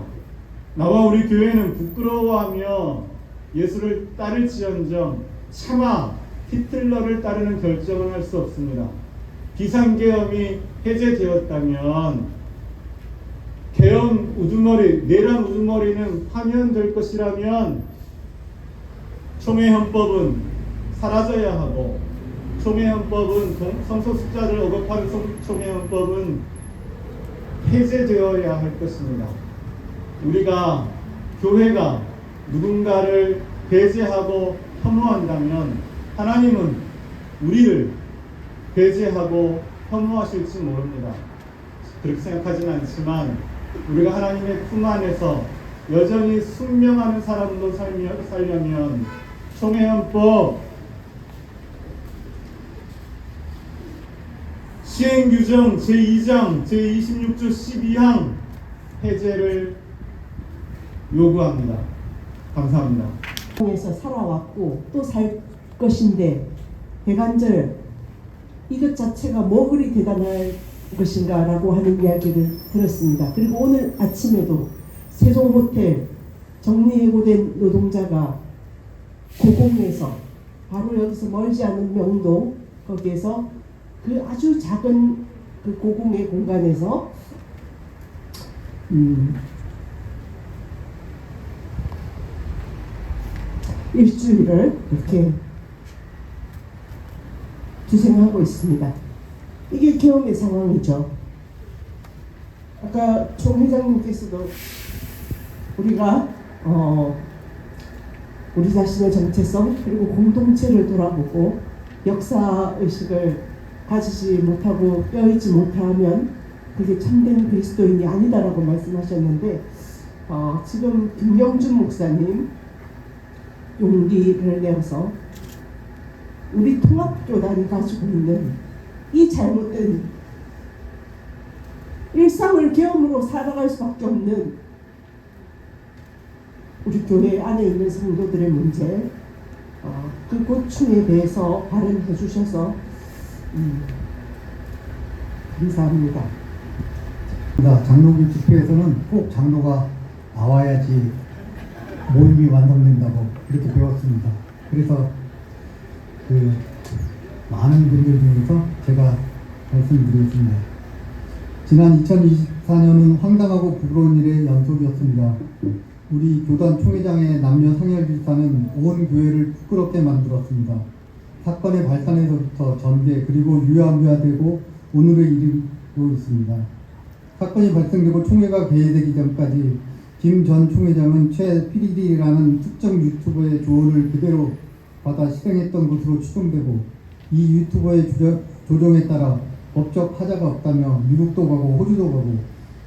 나와 우리 교회는 부끄러워하며 예수를 따를지언정 차마 히틀러를 따르는 결정을 할 수 없습니다. 비상계엄이 해제되었다면 계엄 우두머리, 내란 우두머리는 파면될 것이라면 총회헌법은 사라져야 하고, 총회헌법은 성소수자를 억압하는 총회헌법은 해제되어야 할 것입니다. 우리가 교회가 누군가를 배제하고 혐오한다면 하나님은 우리를 배제하고 혐오하실지 모릅니다. 그렇게 생각하지는 않지만 우리가 하나님의 품 안에서 여전히 순명하는 사람으로 살려면 총회헌법 시행규정 제2장 제26조 12항 해제를 요구합니다. 감사합니다. 에서 살아왔고 또 살 것인데 대간절 이것 자체가 뭐 그리 대단할 것인가 라고 하는 이야기를 들었습니다. 그리고 오늘 아침에도 세종호텔 정리해고된 노동자가 고공에서 바로 여기서 멀지 않은 명동 거기에서 그 아주 작은 그 고공의 공간에서 일주일을 이렇게 투생하고 있습니다. 이게 계엄의 상황이죠. 아까 총 회장님께서도 우리가 우리 자신의 정체성 그리고 공동체를 돌아보고 역사의식을 가지지 못하고 뼈있지 못하면 그게 참된 그리스도인이 아니다라고 말씀하셨는데 지금 김영준 목사님 용기를 내어서 우리 통합교단이 가지고 있는 이 잘못된 일상을 계엄으로 살아갈 수밖에 없는 우리 교회 안에 있는 성도들의 문제, 그 고충에 대해서 발언해 주셔서 감사합니다. 장로교 집회에서는 꼭 장로가 나와야지 모임이 완성된다고 이렇게 배웠습니다. 그래서 그 많은 분들 중에서 제가 말씀드리겠습니다. 지난 2024년은 황당하고 부끄러운 일의 연속이었습니다. 우리 교단 총회장의 남녀 상열 질사는 온 교회를 부끄럽게 만들었습니다. 사건의 발단에서부터 전개 그리고 유야무야되고 오늘에 이르고 있습니다. 사건이 발생되고 총회가 개회되기 전까지 김 전 총회장은 최 PD라는 특정 유튜버의 조언을 그대로 받아 실행했던 것으로 추정되고 이 유튜버의 조정에 따라 법적 하자가 없다며 미국도 가고 호주도 가고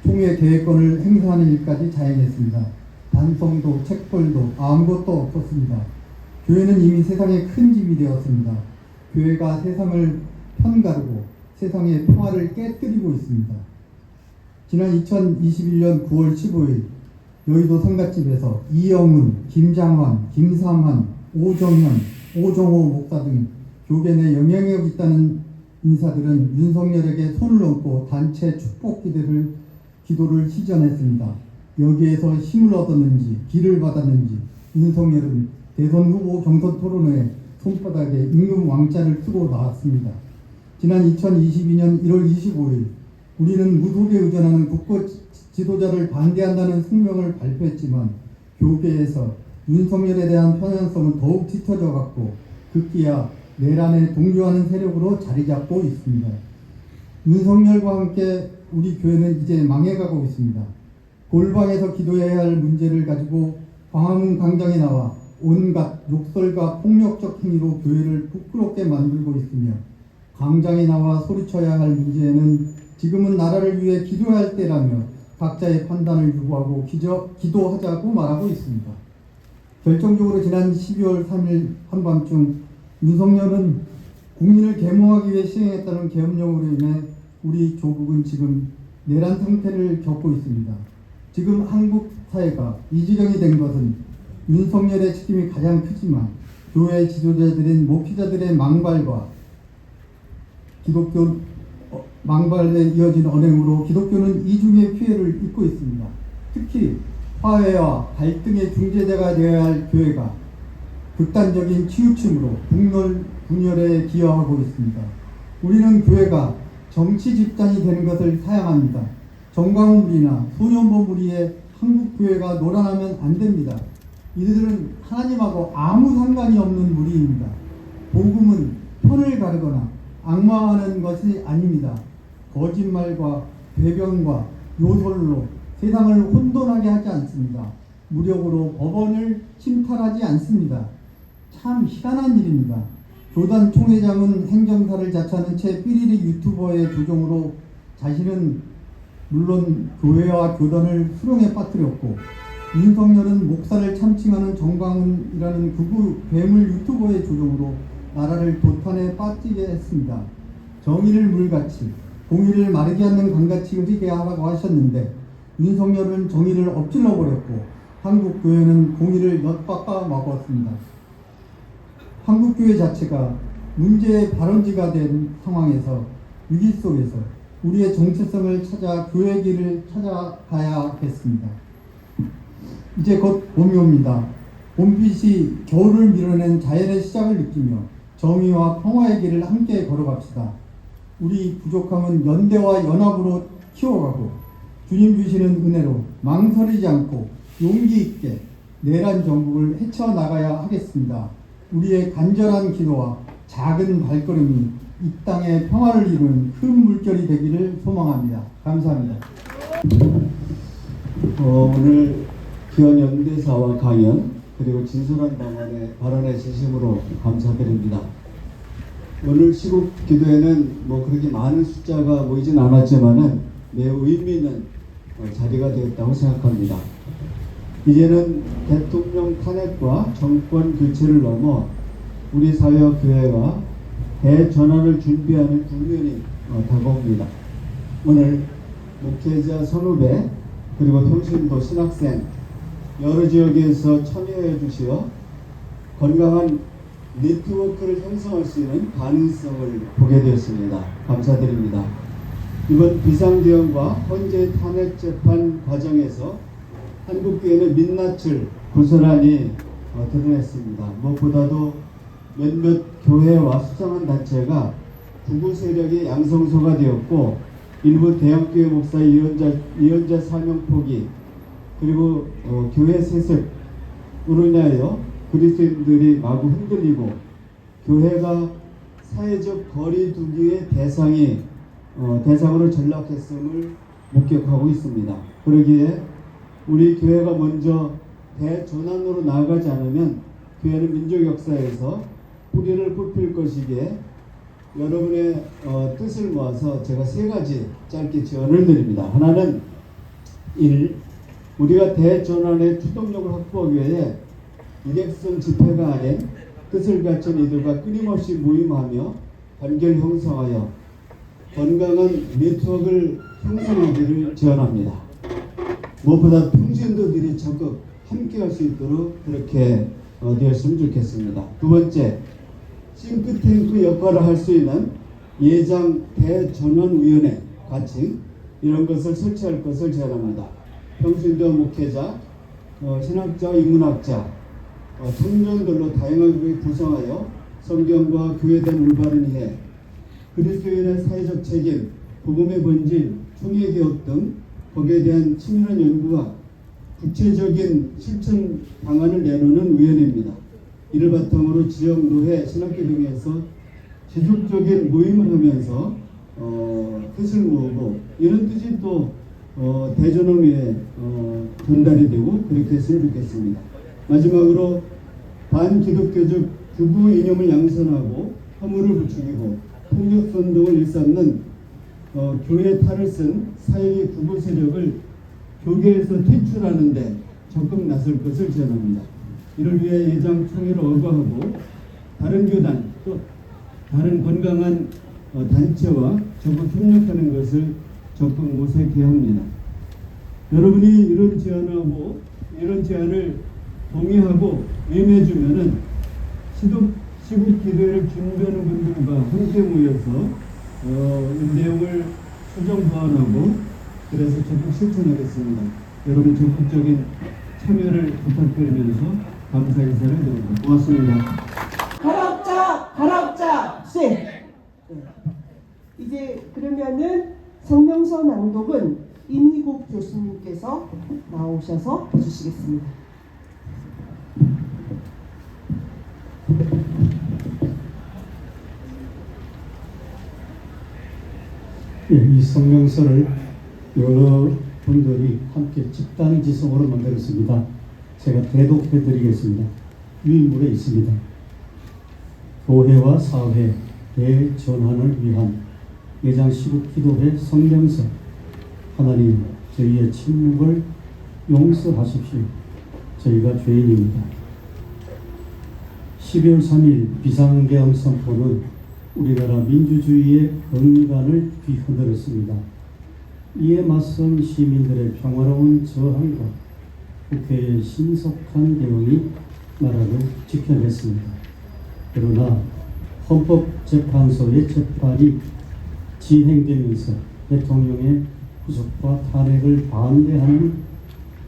총회 계획권을 행사하는 일까지 자행했습니다. 단성도 책벌도 아무것도 없었습니다. 교회는 이미 세상의 큰 집이 되었습니다. 교회가 세상을 편가르고 세상의 평화를 깨뜨리고 있습니다. 지난 2021년 9월 15일 여의도 상갓집에서 이영훈, 김장환, 김삼환, 오정현, 오정호 목사 등 교계 내 영향력 있다는 인사들은 윤석열에게 손을 얹고 단체 축복 기도를 시전했습니다. 여기에서 힘을 얻었는지 길을 받았는지 윤석열은 대선 후보 경선 토론회에 손바닥에 임금 왕자를 쓰고 나왔습니다. 지난 2022년 1월 25일 우리는 무속에 의존하는 국가 지도자를 반대한다는 성명을 발표했지만 교계에서 윤석열에 대한 편향성은 더욱 짙어져 갔고 급기야 내란에 동조하는 세력으로 자리 잡고 있습니다. 윤석열과 함께 우리 교회는 이제 망해가고 있습니다. 골방에서 기도해야 할 문제를 가지고 광화문 광장에 나와 온갖 욕설과 폭력적 행위로 교회를 부끄럽게 만들고 있으며 광장에 나와 소리쳐야 할 문제에는 지금은 나라를 위해 기도해야 할 때라며 각자의 판단을 요구하고 기도하자고 말하고 있습니다. 결정적으로 지난 12월 3일 한밤중 윤석열은 국민을 계몽하기 위해 시행했다는 계엄령으로 인해 우리 조국은 지금 내란 상태를 겪고 있습니다. 지금 한국 사회가 이 지경이 된 것은 윤석열의 책임이 가장 크지만 교회 지도자들인 목회자들의 망발과 기독교 망발에 이어진 언행으로 기독교는 이중의 피해를 입고 있습니다. 특히 화해와 갈등의 중재자가 되어야 할 교회가 극단적인 치우침으로 분열에 기여하고 있습니다. 우리는 교회가 정치 집단이 되는 것을 사양합니다. 정광훈 무리나 소년보 무리의 한국 교회가 놀아나면 안 됩니다. 이들은 하나님하고 아무 상관이 없는 무리입니다. 복음은 편을 가르거나 악마하는 것이 아닙니다. 거짓말과 배경과 요설로 세상을 혼돈하게 하지 않습니다. 무력으로 법원을 침탈하지 않습니다. 참 희한한 일입니다. 교단 총회장은 행정사를 자처하는 채 삐리리 유튜버의 조종으로 자신은 물론 교회와 교단을 수렁에 빠뜨렸고 윤석열은 목사를 참칭하는 정광훈이라는 극우 괴물 유튜버의 조종으로 나라를 도탄에 빠지게 했습니다. 정의를 물같이 공의를 마르지 않는 강같이 흐리게 하라고 하셨는데 윤석열은 정의를 엎질러 버렸고 한국교회는 공의를 엿바꿔 먹었습니다. 한국교회 자체가 문제의 발원지가 된 상황에서 위기 속에서 우리의 정체성을 찾아 교회 길을 찾아가야겠습니다. 이제 곧 봄이 옵니다. 봄빛이 겨울을 밀어낸 자연의 시작을 느끼며 정의와 평화의 길을 함께 걸어갑시다. 우리 부족함은 연대와 연합으로 키워가고 주님 주시는 은혜로 망설이지 않고 용기 있게 내란 정국을 헤쳐나가야 하겠습니다. 우리의 간절한 기도와 작은 발걸음이 이 땅의 평화를 이루는 큰 물결이 되기를 소망합니다. 감사합니다. 오늘 기원 연대사와 강연 그리고 진솔한 발언의 진심으로 감사드립니다. 오늘 시국 기도에는 그렇게 많은 숫자가 모이진 않았지만은 매우 의미 있는 자리가 되었다고 생각합니다. 이제는 대통령 탄핵과 정권 교체를 넘어 우리 사회와 교회가 대전환을 준비하는 국면이 다가옵니다. 오늘 목회자 선후배 그리고 통신도 신학생 여러 지역에서 참여해 주시어 건강한 네트워크를 형성할 수 있는 가능성을 보게 되었습니다. 감사드립니다. 이번 비상대응과 헌재 탄핵 재판 과정에서 한국교회는 민낯을 고스란히 드러냈습니다. 무엇보다도 몇몇 교회와 수상한 단체가 구구 세력의 양성소가 되었고 일부 대형교회 목사 이혼자 사명 포기 그리고 교회 세습으로 인하여 그리스도인들이 마구 흔들리고 교회가 사회적 거리 두기의 대상으로 전락했음을 목격하고 있습니다. 그러기에 우리 교회가 먼저 대전환으로 나아가지 않으면 교회는 민족 역사에서 뿌리를 뽑힐 것이기에 여러분의 뜻을 모아서 제가 세 가지 짧게 제언을 드립니다. 하나는 1. 우리가 대전환의 추동력을 확보하기 위해 일획성 집회가 아닌 뜻을 갖춘 이들과 끊임없이 모임하며 단결 형성하여 건강한 네트워크를 형성하기를 제안합니다. 무엇보다 평신도들이 적극 함께할 수 있도록 그렇게 되었으면 좋겠습니다. 두 번째, 싱크탱크 역할을 할 수 있는 예장 대전환위원회 같이 이런 것을 설치할 것을 제안합니다. 평신도 목회자, 신학자, 인문학자, 청년들로 다양하게 구성하여 성경과 교회에 대한 올바른 이해, 그리스도인의 사회적 책임, 복음의 본질, 총회개혁 등 거기에 대한 치밀한 연구와 구체적인 실천 방안을 내놓는 위원회입니다. 이를 바탕으로 지역 노회, 신학교 등에서 지속적인 모임을 하면서 뜻을 모으고 이런 뜻이 또 대전원회에 전달이 되고 그렇게 했으면 좋겠습니다. 마지막으로 반기독교적 극우 이념을 양산하고 허물을 부추기고 폭력선동을 일삼는 교회 탈을 쓴 사회의 극우 세력을 교계에서 퇴출하는 데 적극 나설 것을 제안합니다. 이를 위해 예장 총회를 억거하고 다른 교단 또 다른 건강한 단체와 적극 협력하는 것을 적극 모색해야 합니다. 여러분이 이런 제안하고 이런 제안을 동의하고 임해주면은 시국 기도회를 준비하는 분들과 함께 모여서 이 내용을 수정 보완하고 그래서 적극 실천하겠습니다. 여러분 적극적인 참여를 부탁드리면서 감사 인사를 드립니다. 고맙습니다. 가락자 이제 그러면은 성명서 낭독은 임희국 교수님께서 나오셔서 해주시겠습니다. 이 성명서를 여러 분들이 함께 집단지성으로 만들었습니다. 제가 대독해 드리겠습니다. 유인물에 있습니다. 교회와 사회 대전환을 위한 예장 시국 기도회 성명서. 하나님, 저희의 침묵을 용서하십시오. 저희가 죄인입니다. 12월 3일 비상계엄 선포는 우리나라 민주주의의 건강을 뒤흔들었습니다. 이에 맞선 시민들의 평화로운 저항과 국회의 신속한 대응이 나라를 지켜냈습니다. 그러나 헌법재판소의 재판이 진행되면서 대통령의 구속과 탄핵을 반대하는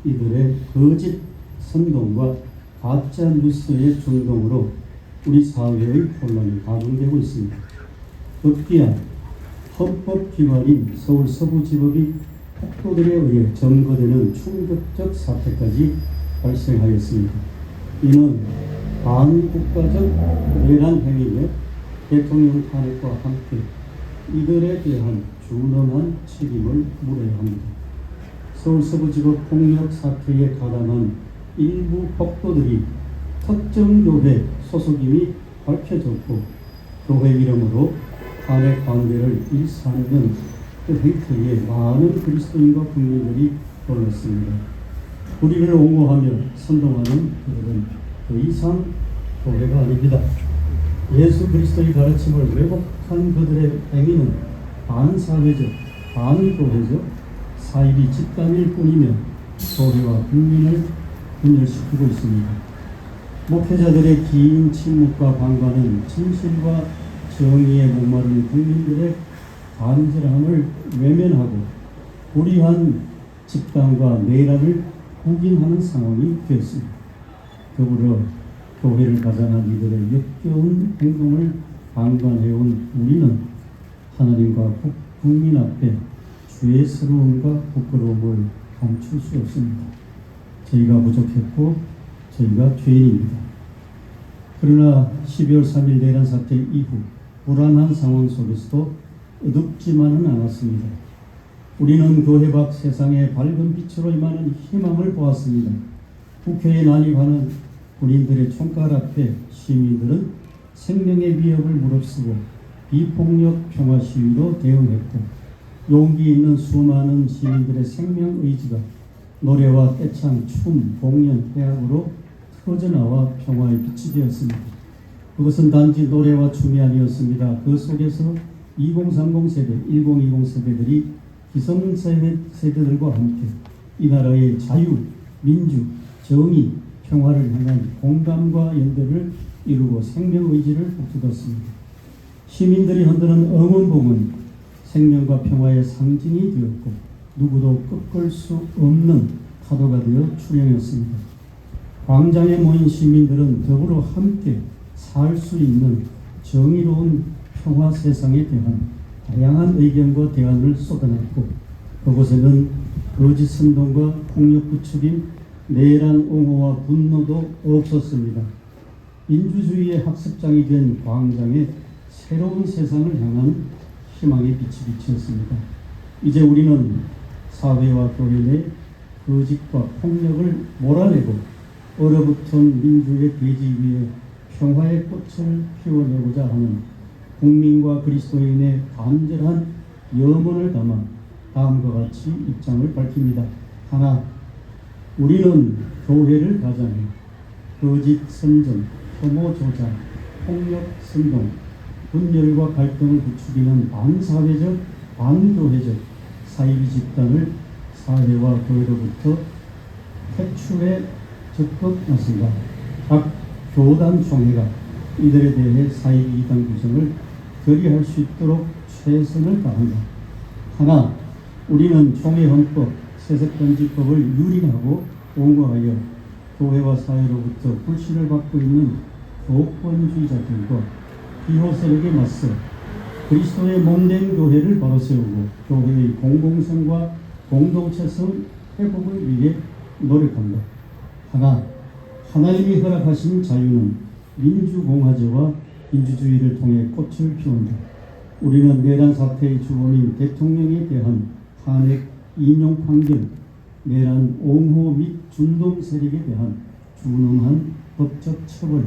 이들의 거짓 선동과 가짜 뉴스의 중동으로 우리 사회의 혼란이 가중되고 있습니다. 급기야 헌법기관인 서울 서부지법이 폭도들에 의해 점거되는 충격적 사태까지 발생하였습니다. 이는 반국가적 내란 행위며 대통령 탄핵과 함께 이들에 대한 준엄한 책임을 물어야 합니다. 서울 서부지법 폭력 사태에 가담한 일부 폭도들이 특정 교회 소속임이 밝혀졌고 교회 이름으로 탄핵 관계를 일삼는 그 행태에 많은 그리스도인과 국민들이 놀랐습니다. 우리를 옹호하며 선동하는 그들은 더 이상 교회가 아닙니다. 예수 그리스도의 가르침을 왜곡한 그들의 행위는 반사회적, 반교회적, 사이비 집단일 뿐이며 교회와 국민을 분열시키고 있습니다. 목회자들의 긴 침묵과 방관은 진실과 정의에 목마른 국민들의 간절함을 외면하고 불의한 집단과 내란을 구긴하는 상황이 되었습니다. 더불어 교회를 가장한 이들의 역겨운 행동을 방관해온 우리는 하나님과 국민 앞에 죄스러움과 부끄러움을 감출 수 없습니다. 저희가 부족했고 저희가 죄인입니다. 그러나 12월 3일 내란 사태 이후 불안한 상황 속에서도 어둡지만은 않았습니다. 우리는 교회 밖 세상의 밝은 빛으로 임하는 희망을 보았습니다. 국회에 난입하는 군인들의 총칼 앞에 시민들은 생명의 위협을 무릅쓰고 비폭력 평화 시위로 대응했고 용기 있는 수많은 시민들의 생명 의지가 노래와 떼창, 춤, 공연, 해악으로 터져나와 평화의 빛이 되었습니다. 그것은 단지 노래와 춤이 아니었습니다. 그 속에서 2030 세대, 1020 세대들이 기성세대들과 함께 이 나라의 자유, 민주, 정의, 평화를 향한 공감과 연대를 이루고 생명의지를 북돋았습니다. 시민들이 흔드는 응원봉은 생명과 평화의 상징이 되었고 누구도 꺾을 수 없는 파도가 되어 출현했습니다. 광장에 모인 시민들은 더불어 함께 살 수 있는 정의로운 평화 세상에 대한 다양한 의견과 대안을 쏟아냈고 그곳에는 거짓 선동과 폭력 부추김, 내란 옹호와 분노도 없었습니다. 민주주의의 학습장이 된 광장에 새로운 세상을 향한 희망의 빛이 비쳤습니다. 이제 우리는 사회와 교회 내 거짓과 폭력을 몰아내고 얼어붙은 민주의 대지 위에 평화의 꽃을 피워내고자 하는 국민과 그리스도인의 간절한 염원을 담아 다음과 같이 입장을 밝힙니다. 하나, 우리는 교회를 가장해 거짓 선전, 혐오 조작, 폭력 선동, 분열과 갈등을 부추기는 반사회적, 반교회적 사이비 집단을 사회와 교회로부터 퇴출해 적극 나선다. 각 교단 총회가 이들에 대해 사이비 이단 구성을 결의할 수 있도록 최선을 다한다. 하나, 우리는 총회 헌법, 세습금지법을 유린하고 옹호하여 교회와 사회로부터 불신을 받고 있는 교권주의자들과 비호 세력에 맞서 그리스도의 몸된 교회를 바로 세우고 교회의 공공성과 공동체성 회복을 위해 노력한다. 하나, 하나님이 허락하신 자유는 민주공화제와 민주주의를 통해 꽃을 피운다. 우리는 내란 사태의 주범인 대통령에 대한 탄핵 인용 판결, 내란 옹호 및 준동 세력에 대한 준엄한 법적 처벌,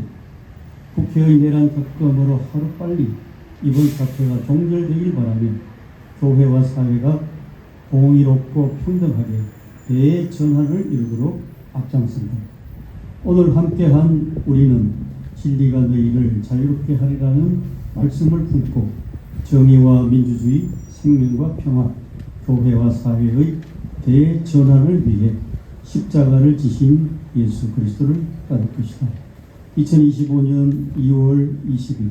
국회의 내란 특검으로 하루빨리 이번 사태가 종결되길 바라며 교회와 사회가 공의롭고 평등하게 대전환을 이루도록 앞장선다. 오늘 함께한 우리는 진리가 너희를 자유롭게 하리라는 말씀을 품고 정의와 민주주의, 생명과 평화, 교회와 사회의 대전환을 위해 십자가를 지신 예수 그리스도를 따를 것이다. 2025년 2월 20일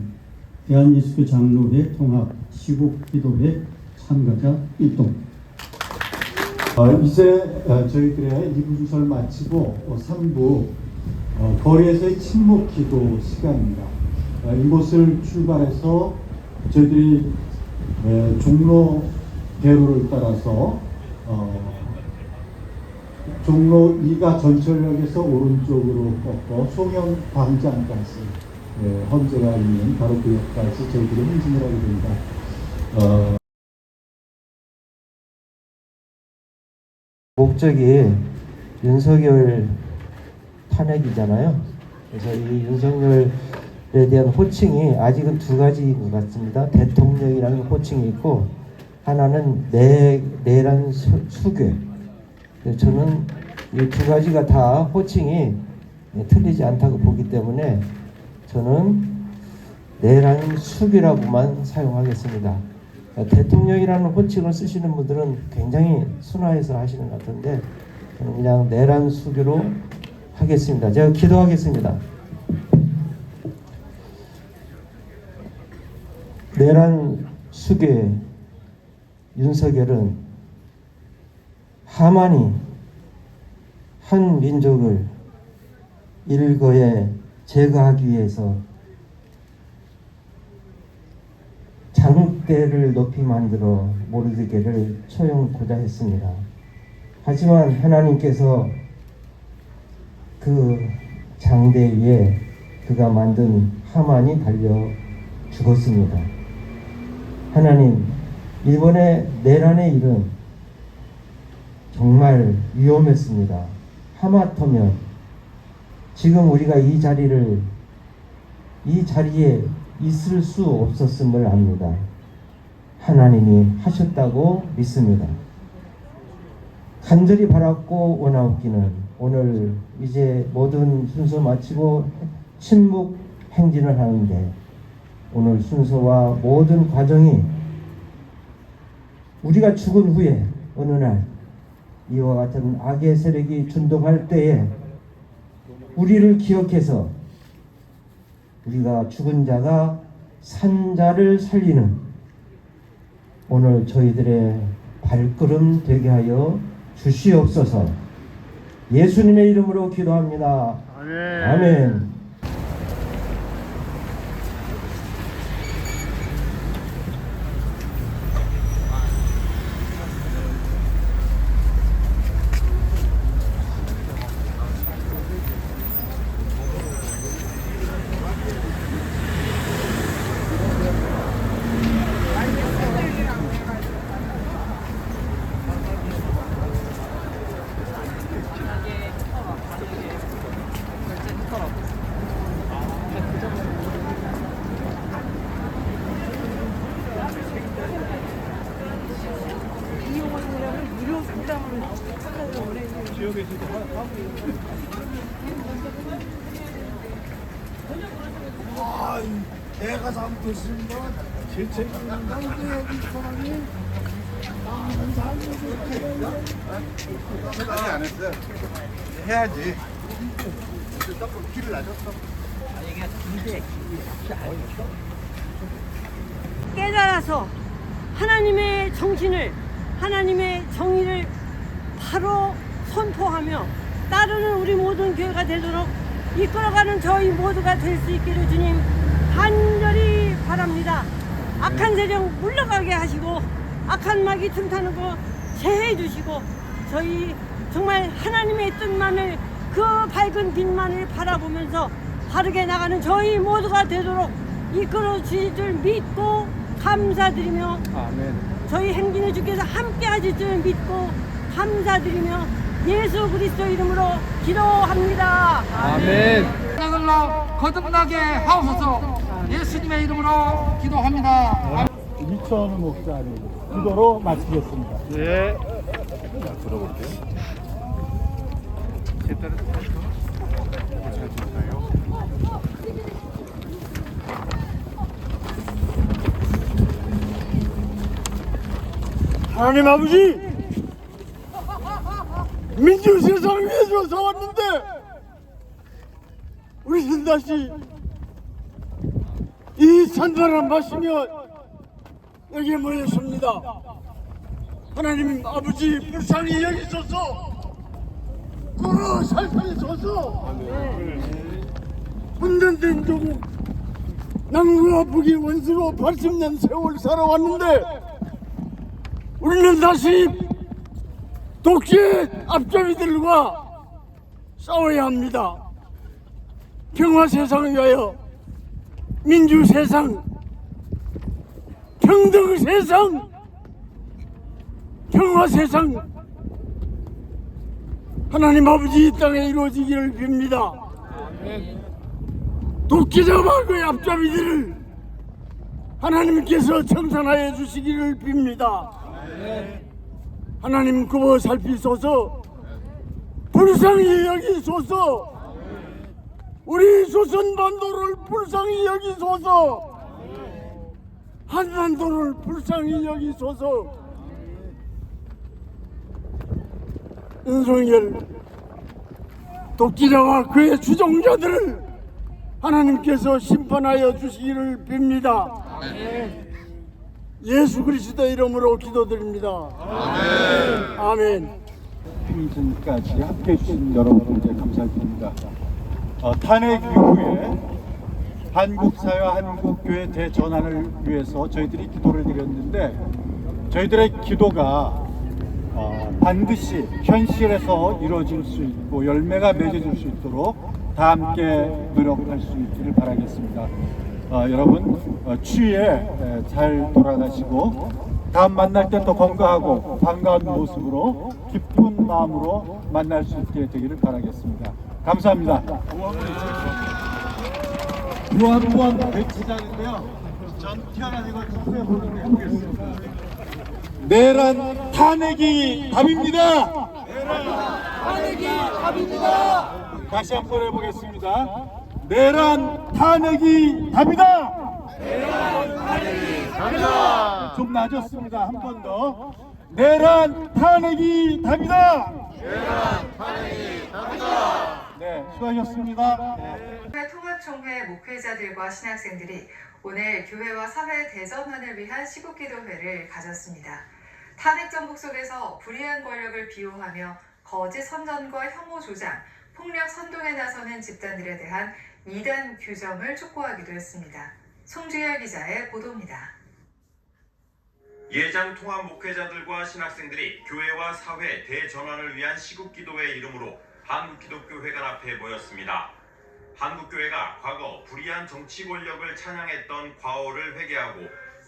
대한예수교 장로회 통합 시국기도회 참가자 일동. 이제 저희들의 2부 주설 마치고 3부 거리에서의 침묵 기도 시간입니다. 이곳을 출발해서 저희들이 종로 대로를 따라서 종로 2가 전철역에서 오른쪽으로 꺾어 송영 광장까지 헌재가 있는 바로 그 역까지 저희들이 행진을 하게 됩니다. 목적이 윤석열 탄핵이잖아요. 그래서 이 윤석열에 대한 호칭이 아직은 두 가지인 것 같습니다. 대통령이라는 호칭이 있고 하나는 내란 수괴. 저는 이 두 가지가 다 호칭이 틀리지 않다고 보기 때문에 저는 내란 수괴라고만 사용하겠습니다. 대통령이라는 호칭을 쓰시는 분들은 굉장히 순화해서 하시는 것 같은데 저는 그냥 내란 수괴로 하겠습니다. 제가 기도하겠습니다. 내란 수괴 윤석열은 하만이 한 민족을 일거에 제거하기 위해서 장대를 높이 만들어 모르드게를 처형고자 했습니다. 하지만 하나님께서 그 장대 위에 그가 만든 하만이 달려 죽었습니다. 하나님, 이번에 내란의 일은 정말 위험했습니다. 하마터면 지금 우리가 이 자리에 있을 수 없었음을 압니다. 하나님이 하셨다고 믿습니다. 간절히 바랐고 원하옵기는 오늘 이제 모든 순서 마치고 침묵 행진을 하는데 오늘 순서와 모든 과정이 우리가 죽은 후에 어느 날 이와 같은 악의 세력이 준동할 때에 우리를 기억해서 우리가 죽은 자가 산 자를 살리는 오늘 저희들의 발걸음 되게 하여 주시옵소서. 예수님의 이름으로 기도합니다. 아멘. 내가 잘못했습니다. 실책인가는데 여기 사람이 아니 안 했어요. 해야지. 길을 낮았어. 깨달아서 하나님의 정신을, 하나님의 정의를 바로 선포하며 따르는 우리 모든 교회가 되도록 이끌어가는 저희 모두가 될 수 있기를 주님 간절히 바랍니다. 악한 세력 물러가게 하시고 악한 마귀 틈타는 거 제해 주시고 저희 정말 하나님의 뜻만을, 그 밝은 빛만을 바라보면서 바르게 나가는 저희 모두가 되도록 이끌어 주실 줄 믿고 감사드리며 아멘. 저희 행진의 주께서 함께 하실 줄 믿고 감사드리며 예수 그리스도 이름으로 기도합니다. 아멘. 하늘로 거듭나게 하옵소서. 예수님의 이름으로 기도합니다. 이천우 목사님 기도로 마치겠습니다. 네. 자, 들어볼게요. 하나님 아버지, 민주 세상을 위해서 왔는데 우리는 다시 이 산바람 마시며 여기에 모였습니다. 하나님 아버지, 불쌍히 여기소서, 걸어 살피소서. 분단된 조국, 남과 북이 원수로 80년 세월 살아왔는데 우리는 다시 독재 앞잡이들과 싸워야 합니다. 평화 세상을 위하여, 민주 세상, 평등 세상, 평화 세상, 하나님 아버지 이 땅에 이루어지기를 빕니다. 독재자와 그의 앞잡이들을 하나님께서 청산하여 주시기를 빕니다. 하나님 그거 살피소서, 불쌍히 여기소서, 우리 조선반도를 불쌍히 여기소서, 한반도를 불쌍히 여기소서. 윤석열 독재자와 그의 추종자들을 하나님께서 심판하여 주시기를 빕니다. 예수 그리스도의 이름으로 기도드립니다. 아멘. 아멘. 행진까지 함께 해주신 여러분께 감사드립니다. 탄핵 이후에 한국사회와 한국교회 대전환을 위해서 저희들이 기도를 드렸는데 저희들의 기도가 반드시 현실에서 이루어질 수 있고 열매가 맺어질 수 있도록 다 함께 노력할 수 있기를 바라겠습니다. 여러분 추위에 잘 돌아가시고 다음 만날 때 더 건강하고 반가운 모습으로 기쁜 마음으로 만날 수 있게 되기를 바라겠습니다. 감사합니다. 무한 배치자인데요. 전 태어난 이걸 투표해 보도록 해보겠습니다. 내란 탄핵이 답입니다. 내란 탄핵이 답입니다. 다시 한번 해보겠습니다. 내란 탄핵이 답이다. 좀 낮았습니다. 한 번 더. 내란 탄핵이 답이다. 네, 수고하셨습니다. 통합총회 목회자들과 신학생들이 오늘 교회와 사회 대전환을 위한 시국기도회를 가졌습니다. 탄핵 정국 속에서 불의한 권력을 비호하며 거짓 선전과 혐오 조장, 폭력 선동에 나서는 집단들에 대한 이단 규정을 촉구하기도 했습니다. 송주열 기자의 보도입니다. 예장 통합 목회자들과 신학생들이 교회와 사회 대전환을 위한 시국기도회 이름으로 한국기독교회관 앞에 모였습니다. 한국교회가 과거 불의한 정치 권력을 찬양했던 과오를 회개하고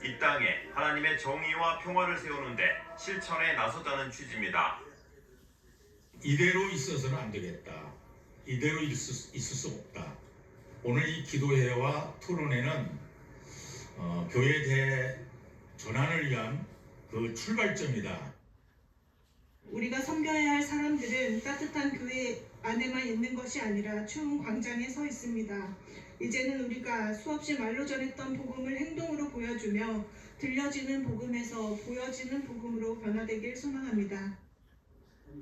이 땅에 하나님의 정의와 평화를 세우는데 실천에 나서자는 취지입니다. 이대로 있어서는 안 되겠다. 이대로 있을 수 없다. 오늘 이 기도회와 토론회는 교회 대전환을 위한 그 출발점이다. 우리가 섬겨야 할 사람들은 따뜻한 교회 안에만 있는 것이 아니라 추운 광장에 서 있습니다. 이제는 우리가 수없이 말로 전했던 복음을 행동으로 보여주며 들려지는 복음에서 보여지는 복음으로 변화되길 소망합니다.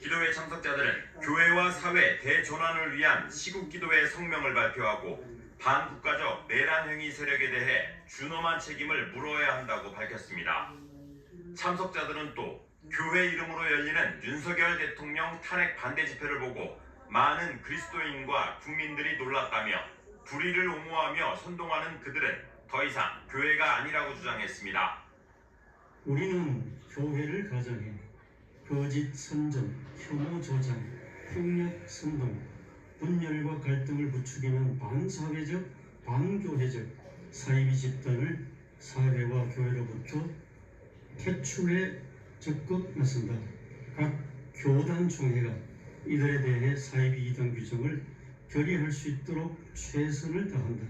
기도회 참석자들은 교회와 사회 대전환을 위한 시국기도회 성명을 발표하고 반국가적 내란 행위 세력에 대해 준엄한 책임을 물어야 한다고 밝혔습니다. 참석자들은 또 교회 이름으로 열리는 윤석열 대통령 탄핵 반대 집회를 보고 많은 그리스도인과 국민들이 놀랐다며 불의를 옹호하며 선동하는 그들은 더 이상 교회가 아니라고 주장했습니다. 우리는 교회를 가정해 거짓 선전, 혐오 조장, 폭력 선동, 분열과 갈등을 부추기는 반사회적, 반교회적 사이비 집단을 사회와 교회로부터 퇴출해 적극 나선다. 각 교단 총회가 이들에 대해 사이비 이단 규정을 결의할 수 있도록 최선을 다한다.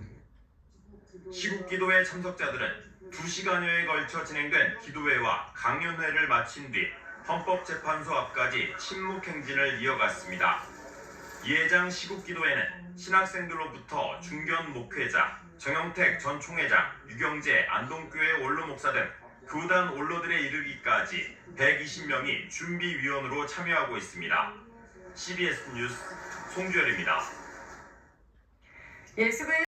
시국기도회 참석자들은 2시간여에 걸쳐 진행된 기도회와 강연회를 마친 뒤 헌법재판소 앞까지 침묵행진을 이어갔습니다. 예장 시국기도회는 신학생들로부터 중견 목회자, 정영택 전 총회장, 유경재 안동교회 원로 목사 등 교단 원로들에 이르기까지 120명이 준비위원으로 참여하고 있습니다. CBS 뉴스 송주열입니다. 예수의